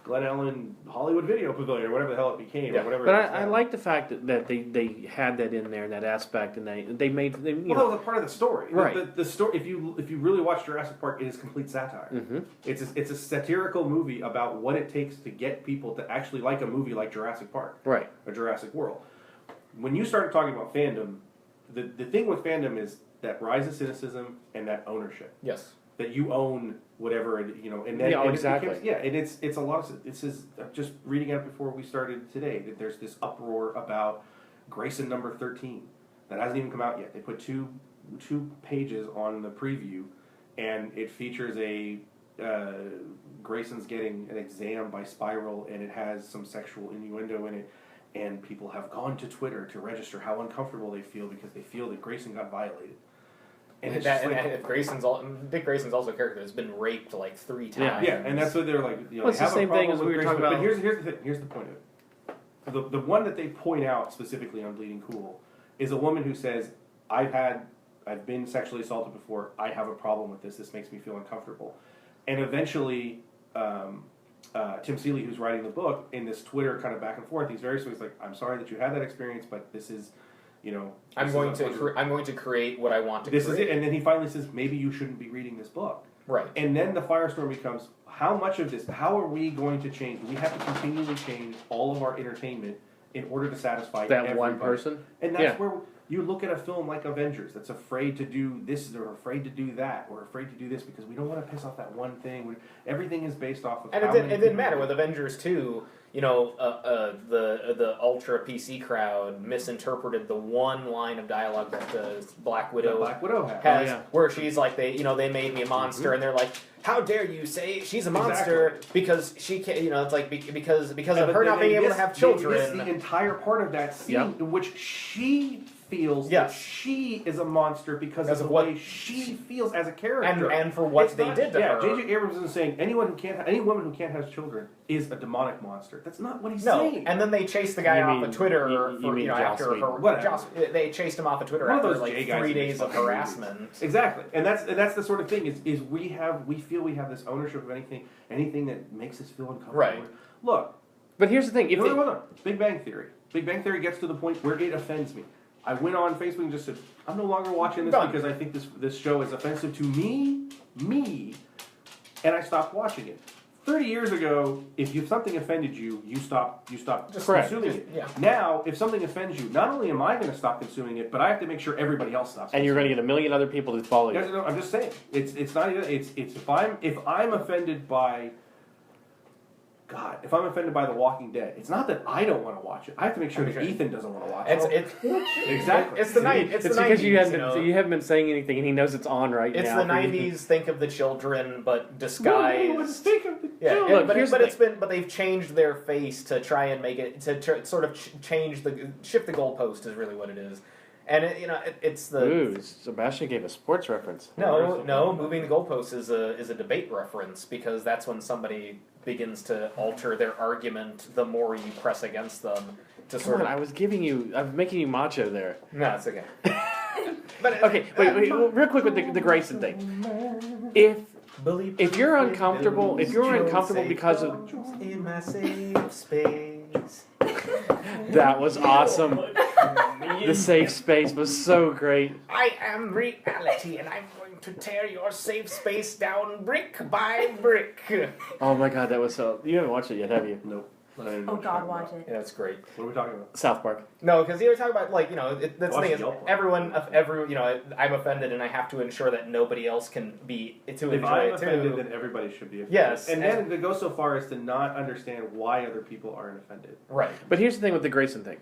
Glen Ellen Hollywood Video Pavilion or whatever the hell it became. Yeah. Or whatever. But it is I now. like the fact that they had that in there, that aspect, and they made Well, that was a part of the story. Right. The story. If you really watch Jurassic Park, it is complete satire. Mhm. It's a satirical movie about what it takes to get people to actually like a movie like Jurassic Park right. or Jurassic World. When you started talking about fandom, the thing with fandom is that rise of cynicism and that ownership. Yes. That you own whatever, and then Yeah, and it exactly. becomes- and it's a lot of this is just reading it before we started today that there's this uproar about Grayson number 13 that hasn't even come out yet. They put two pages on the preview, and it features Grayson's getting an exam by Spiral, and it has some sexual innuendo in it. And people have gone to Twitter to register how uncomfortable they feel because they feel that Grayson got violated. And it's just like, Dick Grayson's also a character that's been raped like 3 Yeah. times. yeah, and that's what they're like. Well, it's they the have a same thing problem as we with were Grayson, talking But about- here's the thing. Here's the point of it. The one that they point out specifically on Bleeding Cool is a woman who says, I've been sexually assaulted before. I have a problem with this. This makes me feel uncomfortable. And eventually, Tim Seeley, who's writing the book, in this Twitter kind of back and forth, he's very sweet. He's like, I'm sorry that you had that experience, but this is, I'm going to create what I want to this create. is it. And then he finally says, maybe you shouldn't be reading this book. Right. And then the firestorm becomes, how much of this, how are we going to change? We have to continually change all of our entertainment in order to satisfy That everybody. one person. And that's Yeah. where you look at a film like Avengers that's afraid to do this or afraid to do that or afraid to do this because we don't want to piss off that one thing. Everything is based off of And how it many didn't people- matter with Avengers 2. the ultra PC crowd misinterpreted the one line of dialogue that the Black Widow has. has, where she's like, they made me a monster, and they're like, how dare you say she's a monster because she can't, it's like because of her not being able to have children. They miss the entire part of that scene in which she feels that she is a monster because of the way she feels as a character, and for what they did to her. J.J. Abrams isn't saying any woman who can't have children is a demonic monster. That's not what he's saying. And then they chased the guy off of Twitter after they chased him off of Twitter after like 3 days of harassment. Exactly, and that's the sort of thing is we feel we have this ownership of anything that makes us feel uncomfortable. Right. Look, but here's the thing: Big Bang Theory. Big Bang Theory gets to the point where it offends me. I went on Facebook and just said, I'm no longer watching this because I think this show is offensive to me, and I stopped watching it. 30 years ago, if something offended you, you stop consuming it. Yeah. Now, if something offends you, not only am I going to stop consuming it, but I have to make sure everybody else stops. And you're going to get a million other people to follow you. No, I'm just saying, it's not even if I'm offended by. God, if I'm offended by The Walking Dead, it's not that I don't want to watch it. I have to make sure that Ethan doesn't want to watch it. Exactly. It's the night. It's the because 90s, you haven't been saying anything, and he knows it's on right now. It's the 90s. Think of the children, but disguised. Think of the children. But they've changed their face to try and make it sort of shift the goalpost is really what it is. And it's the. Ooh, Sebastian gave a sports reference. No, moving the goalpost is a debate reference because that's when somebody begins to alter their argument the more you press against them to I was making you macho there. No, it's okay. Okay, wait, real quick with the Grayson thing. If you're uncomfortable, because of in my safe space. That was awesome. The safe space was so great. I am reality, and I'm going to tear your safe space down brick by brick. Oh my god, that was so... You haven't watched it yet, have you? Nope. Oh God, watch it. Yeah, it's great. What are we talking about? South Park. No, because you were talking about, that's the thing is, everyone, I'm offended and I have to ensure that nobody else can be, to enjoy it too. If I'm offended, then everybody should be offended. Yes. And then to go so far as to not understand why other people aren't offended. Right. But here's the thing with the Grayson thing.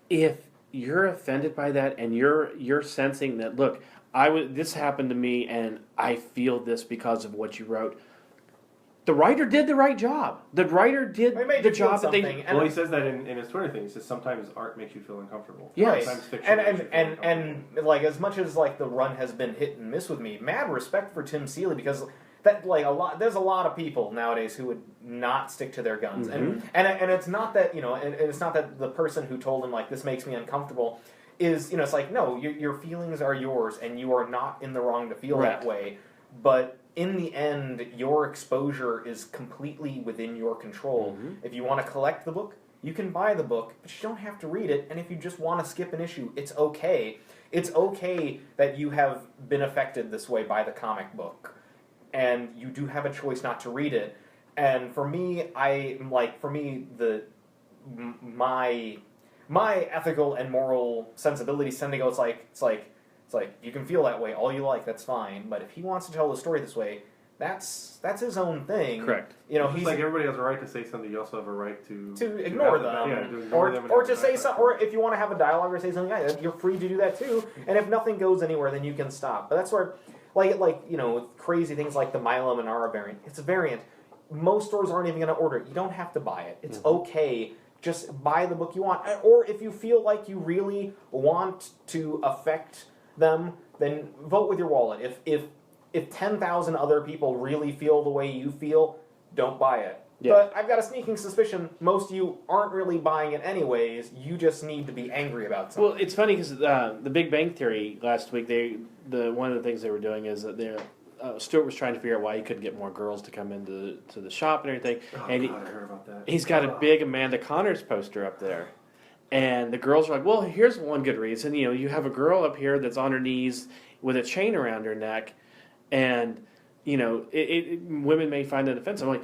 If you're offended by that and you're sensing that, look, this happened to me and I feel this because of what you wrote, the writer did the right job. The writer did the job that they... Well, he says that in his Twitter thing. He says sometimes art makes you feel uncomfortable. Yes. Sometimes fiction makes you feel uncomfortable. And like, as much as like the run has been hit and miss with me, mad respect for Tim Seeley because that there's a lot of people nowadays who would not stick to their guns. Mm-hmm. And it's not that, and it's not that the person who told him like this makes me uncomfortable is, it's like, no, your feelings are yours and you are not in the wrong to feel that way. But in the end, your exposure is completely within your control. Mm-hmm. If you want to collect the book, you can buy the book, but you don't have to read it. And if you just want to skip an issue, it's okay. It's okay that you have been affected this way by the comic book. And you do have a choice not to read it. And for me, my ethical and moral sensibilities tend to go, it's like you can feel that way all you like, that's fine. But if he wants to tell the story this way, that's his own thing. Correct. He's like everybody has a right to say something. You also have a right to ignore them, or to say something. Or if you want to have a dialogue or say something, you're free to do that too. And if nothing goes anywhere, then you can stop. But that's where, crazy things like the Milo Manara variant. It's a variant. Most stores aren't even going to order it. You don't have to buy it. It's okay. Just buy the book you want. Or if you feel like you really want to affect them, then vote with your wallet. If 10,000 other people really feel the way you feel, don't buy it. Yeah. But I've got a sneaking suspicion most of you aren't really buying it anyways. You just need to be angry about something. Well, it's funny because the Big Bang Theory last week, one of the things they were doing is that Stuart was trying to figure out why he couldn't get more girls to come into the shop and everything. I heard about that. He's got a big Amanda Connors poster up there. And the girls are like, well, here's one good reason. You have a girl up here that's on her knees with a chain around her neck, and, women may find it offensive. I'm like,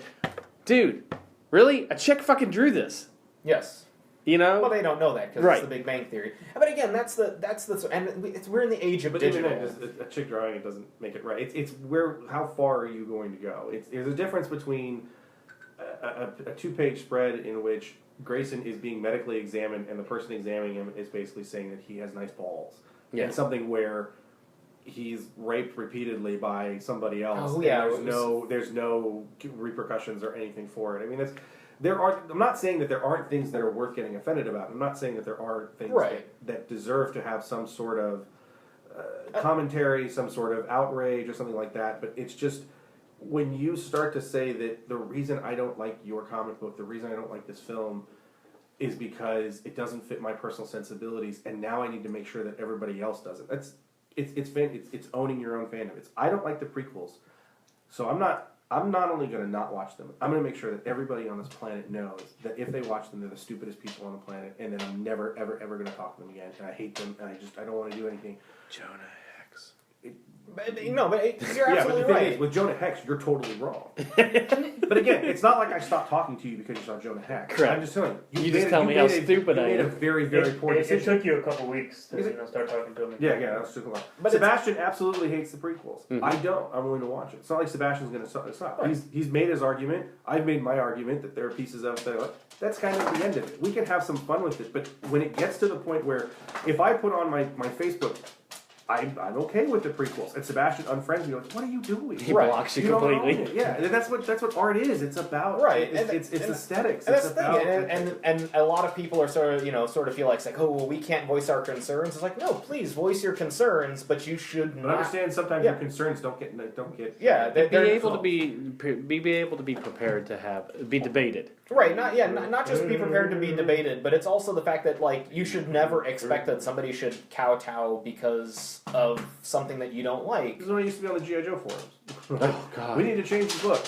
dude, really? A chick fucking drew this. Yes. Well, they don't know that because it's the Big Bang Theory. But again, that's the we're in the age of digital. A chick drawing it doesn't make it right. It's how far are you going to go? There's a difference between a 2-page spread in which Grayson is being medically examined, and the person examining him is basically saying that he has nice balls. Yeah. And something where he's raped repeatedly by somebody else. Oh, and yeah, there's no repercussions or anything for it. I mean, I'm not saying that there aren't things that are worth getting offended about. I'm not saying that there aren't things Right. that deserve to have some sort of commentary, some sort of outrage or something like that. But it's just when you start to say that the reason I don't like your comic book, the reason I don't like this film, is because it doesn't fit my personal sensibilities, and now I need to make sure that everybody else does it. It's owning your own fandom. I don't like the prequels, so I'm not only going to not watch them, I'm going to make sure that everybody on this planet knows that if they watch them, they're the stupidest people on the planet, and then I'm never, ever, ever going to talk to them again, and I hate them, and I don't want to do anything. Jonah Hex. No, but you're Yeah, but absolutely the thing right. is, with Jonah Hex, you're totally wrong. But again, it's not like I stopped talking to you because you saw Jonah Hex. Correct. I'm just telling you. You just tell me how stupid I You made a am. very, very poor It decision. took you a couple weeks to Is it? start talking to him again. Yeah, that's super long. But Sebastian absolutely hates the prequels. Mhm. I don't. I'm willing to watch it. It's not like Sebastian's going to stop. Right. He's made his argument. I've made my argument that there are pieces of it that are like, that's kind of the end of it. We can have some fun with it, but when it gets to the point where if I put on my Facebook, I'm okay with the prequels, and Sebastian unfriends me. Like, what are you doing? He Right. blocks you don't own completely. it. Yeah, and that's what art is. It's about Right. It's And aesthetics. And It's that's the about thing, and a lot of people are sort of feel like, oh, well, we can't voice our concerns. It's like, no, please voice your concerns, but you should But not. understand sometimes Yeah. your concerns don't get Yeah, Be they're able to be able to be prepared to be debated. right. Not just be prepared to be debated, but it's also the fact that like you should never expect that somebody should kowtow because of something that you don't like. This is what I used to be on the G.I. Joe forums. Oh God. We need to change the book.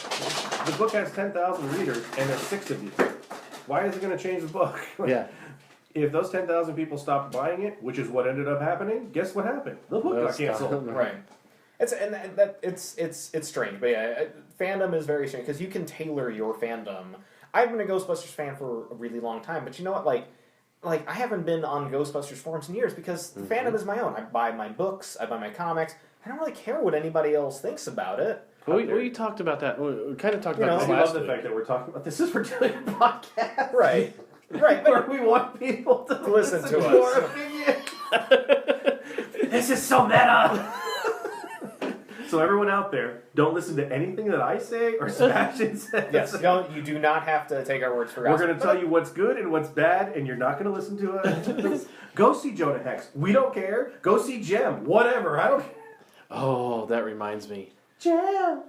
The book has 10,000 readers, and there's 6 of you. Why is it going to change the book? Yeah. If those 10,000 people stopped buying it, which is what ended up happening, guess what happened? The book got canceled. Right. It's strange, but yeah, fandom is very strange because you can tailor your fandom. I've been a Ghostbusters fan for a really long time, but you know what? Like I haven't been on Ghostbusters forums in years because the fandom is my own. I buy my books, I buy my comics. I don't really care what anybody else thinks about it. We talked about that. We kind of talked about I this love last the week. fact that we're talking about this as we're doing a podcast. Right. Right. Where But we want people to listen to our us. opinion. This is so meta. So everyone out there, don't listen to anything that I say or Sebastian says. yes, you do not have to take our words for We're gospel. going to tell you what's good and what's bad, and you're not going to listen to us. Go see Jonah Hex. We don't care. Go see Jem. Whatever. I don't care. Oh, that reminds me. Jem,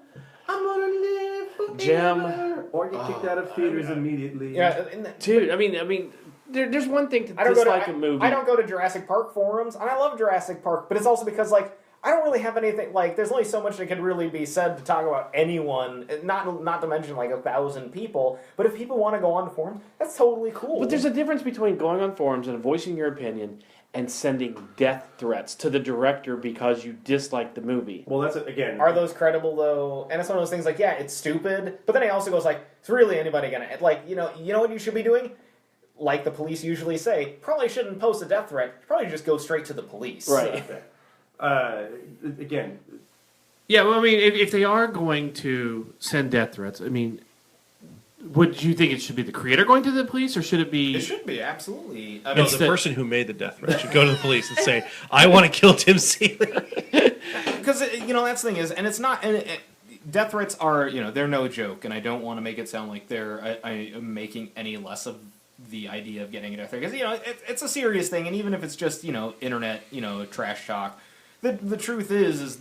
I'm going to live forever. Jem. Or get kicked out of theaters immediately. Yeah, Dude, I mean, there's one thing to I don't go dislike to a movie. I don't go to Jurassic Park forums, and I love Jurassic Park, but it's also because like I don't really have anything like. There's only so much that can really be said to talk about anyone. Not to mention like 1,000 people. But if people want to go on the forums, that's totally cool. But there's a difference between going on forums and voicing your opinion and sending death threats to the director because you dislike the movie. Well, that's it. Again. Are those credible though? And it's one of those things like, yeah, it's stupid. But then he also goes like, is really anybody gonna like you know what you should be doing? Like the police usually say, probably shouldn't post a death threat. Probably just go straight to the police. Right. Again, Yeah, well, I mean, if they are going to send death threats, I mean, would you think it should be the creator going to the police, or should it be? It should be absolutely. I No, mean, the person who made the death threat should go to the police and say, "I want to kill Tim Seeley." because that's the thing is, and it's not. And death threats are they're no joke, and I don't want to make it sound like they're I am making any less of the idea of getting a death threat because it's a serious thing, and even if it's just internet trash talk. The truth is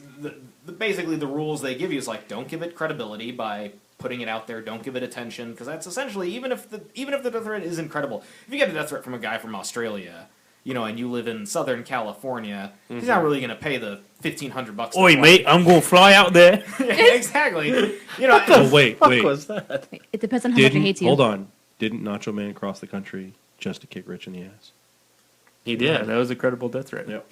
basically the rules they give you is like don't give it credibility by putting it out there, don't give it attention because that's essentially even if the death threat is incredible. If you get a death threat from a guy from Australia, and you live in Southern California, he's not really going to pay the $1,500. Oi, mate, I'm going to fly out there. Yeah, exactly. Oh, wait. that? It depends on how much he hates you. Hold on. Didn't Nacho Man cross the country just to kick Rich in the ass? He did. That was a credible death threat. Yep.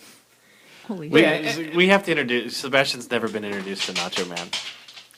Holy We, shit. we have to introduce. Sebastian's never been introduced to Nacho Man.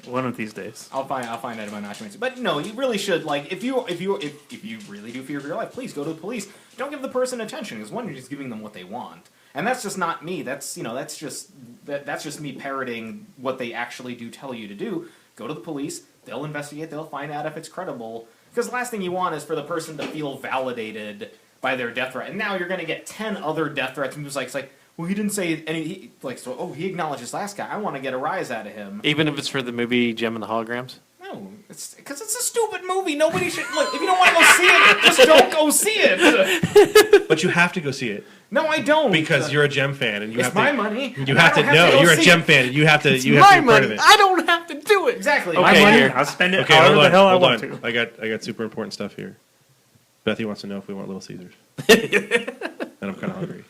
One of these days. I'll find out about Nacho Man. But no, you really should if you really do fear for your life, please go to the police. Don't give the person attention because one, you're just giving them what they want, and that's just not me. That's that's just me parroting what they actually do tell you to do. Go to the police. they'll investigate. They'll find out if it's credible. Because the last thing you want is for the person to feel validated by their death threat. And now you're going to get 10 other death threats. And it's like, well, he didn't say any. He acknowledged this last guy. I want to get a rise out of him. Even if it's for the movie Gem and the Holograms? No, it's because it's a stupid movie. Nobody should look. If you don't want to go see it, just don't go see it. But you have to go see it No, I don't. because you're a Gem fan, and you it's have my to. money. You and have I to don't know go you're a see Gem it. fan, and you have to. It's You have to my be part of money. it. I don't have to do it. Exactly. My Okay, money, here. I'll spend it Okay, however hold the on. hell I Hold want on. to. I got super important stuff here. Bethy wants to know if we want Little Caesars, and I'm kind of hungry.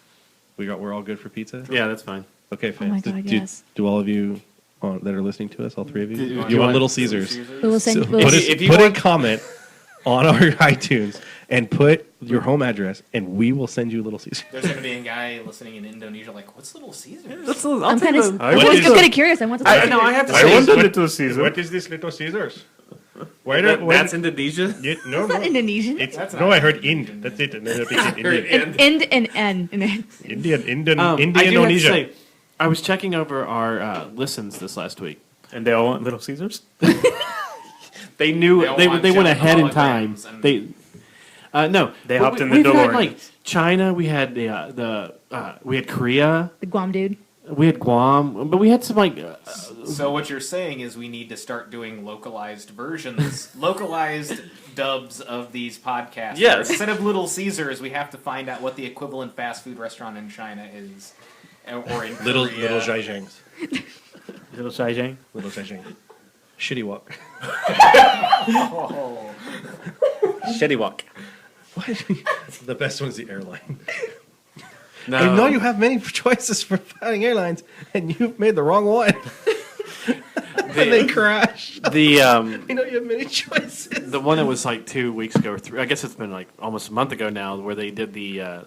We're all good for pizza. Yeah, that's fine. Okay, Oh my fans. God, yes. Do all of you that are listening to us, all three of you, Do you you want want Little Caesars? We will send. So we'll- put If you put a want- comment on our iTunes and put your home address, and we will send you Little Caesars. There's going to be a guy listening in Indonesia like, what's Little Caesars? I'm kind of. I I'm want kind of curious. I want to. I know. I have to I say. want a Little Caesar. What is this Little Caesars? Why That's Indonesia. no, It's not Indonesian. It's, no, I heard Ind. That's it. And then it's Indian. An N and N. Indian I do have to Indonesia. say, I was checking over our listens this last week. And they all want Little Caesars? They knew They all they want went Gem ahead in time. holograms and- They no, They But hopped in the we've had DeLorean. like China. We had we had Korea. The Guam dude. We had Guam, but we had some like So what you're saying is we need to start doing localized versions, localized dubs of these podcasts. Yes. Instead of Little Caesars, we have to find out what the equivalent fast food restaurant in China is, or in Little Korea. Zhejiangs. Little Zhejiang? Little Zhejiang. Shitty walk. Oh. Shitty walk. The best one's the airline. No, I know you have many choices for flying airlines, and you've made the wrong one. And they crash. the I know you have many choices. the one that was like 2 weeks ago or three. I guess it's been like almost a month ago now, where they did the.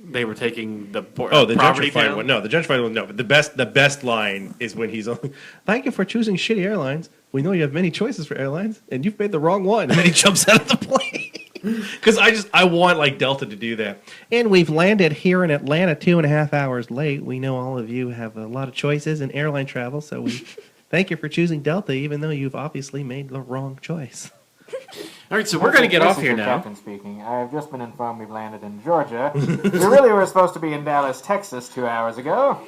They were taking the The property gentrified down. one. No, the gentrified one. No, but the best line is when he's on. Thank you for choosing shitty airlines. We know you have many choices for airlines, and you've made the wrong one. And then he jumps out of the plane. Because I want like Delta to do that. And we've landed here in Atlanta 2.5 hours late. We know all of you have a lot of choices in airline travel, so we thank you for choosing Delta, even though you've obviously made the wrong choice. All right, so we're going to get off here now. Captain speaking. I've just been informed we've landed in Georgia. We really were supposed to be in Dallas, Texas 2 hours ago.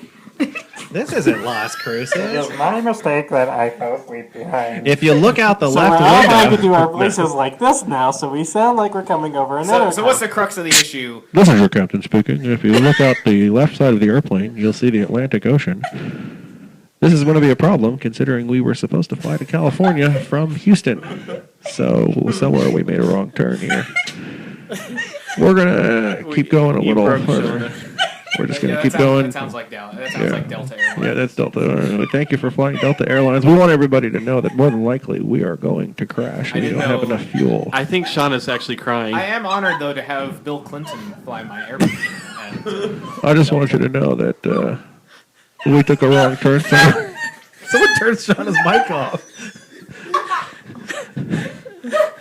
This isn't Las Cruces. my mistake that I fell asleep behind. If you look out the So left we're all window, going to do our voices like this now, so we sound like we're coming over another. So what's the crux of the issue? This is your captain speaking. If you look out the left side of the airplane, you'll see the Atlantic Ocean. This is going to be a problem, considering we were supposed to fly to California from Houston. So somewhere we made a wrong turn here. We're going to keep going a little further. We're just going to keep going. That sounds like Delta. That sounds like Delta Airlines. Yeah, that's Delta. Thank you for flying Delta Airlines. We want everybody to know that more than likely we are going to crash. We don't have enough fuel. I think Shauna's actually crying. I am honored though to have Bill Clinton fly my airplane. And, I just want you to know that we took a wrong turn. Someone turned Shauna's mic off.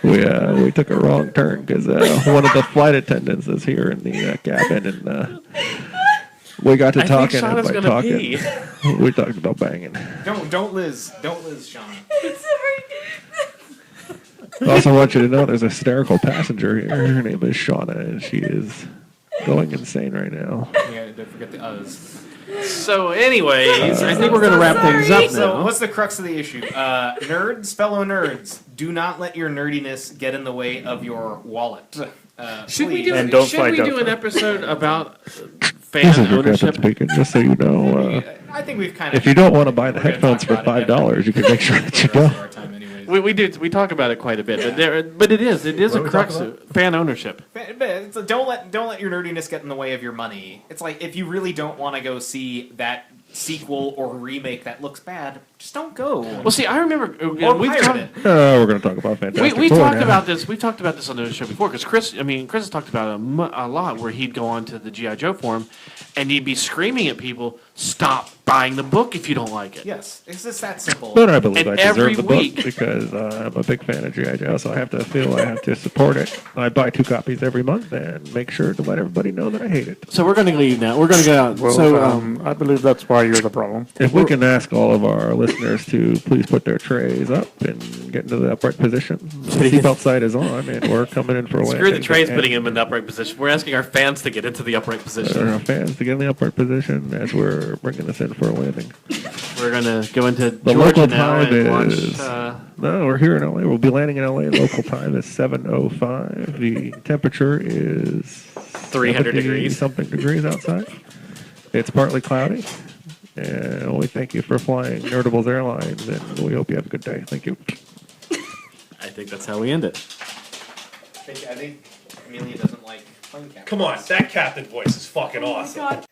We took a wrong turn because one of the flight attendants is here in the cabin, and we got to I talking. think Shauna's And by gonna talking, pee. we talked about banging. don't Liz, Sean. I also want you to know there's a hysterical passenger here. Her name is Shauna, and she is going insane right now. Yeah, don't forget the us. So, anyways, I think we're going to wrap things up So, now. what's the crux of the issue? Nerds, fellow nerds, do not let your nerdiness get in the way of your wallet. Should we please. do, And don't should fly we do Delta. an episode about This fan is your captain ownership? speaking, just so you know. I think we've kind of. If you don't want to buy the We're gonna headphones for talk about it $5, you can make sure that you for the rest don't. of our time anyways. We talk about it quite a bit, but it is What a are we crux talking of fan ownership. But it's don't let your nerdiness get in the way of your money. It's like if you really don't want to go see that sequel or remake that looks bad, just don't go. Well, see, I remember Or we've pirate talked. it. We're going to talk about Fantastic We Four talked now. about this. We talked about this on the show before because Chris has talked about it a lot where he'd go on to the GI Joe forum, and you'd be screaming at people, "Stop buying the book if you don't like it." Yes, it's just that simple. But I believe And I every deserve the week- book because I'm a big fan of G.I. Joe, so I have to feel I have to support it. I buy 2 copies every month and make sure to let everybody know that I hate it. So we're going to leave now. We're going to go out. Well, So, I believe that's why you're the problem. If we can ask all of our listeners to please put their trays up and get into the upright position. The seatbelt sign is on, and we're coming in for a Screw the landing. trays And putting him in the upright position. We're asking our fans to get into the upright position. our fans to get in the upright position as we're bringing this in for a landing. We're gonna go into The Georgia local now time and watch. is no, we're here in LA. We'll be landing in LA. Local time is 7:05. The temperature is 300 70 degrees. something degrees outside. It's partly cloudy, and we thank you for flying Nerdables Airlines, and we hope you have a good day. Thank you. I think that's how we end it. I think Amelia doesn't like plane captains. Come on, that captain voice is fucking awesome. God.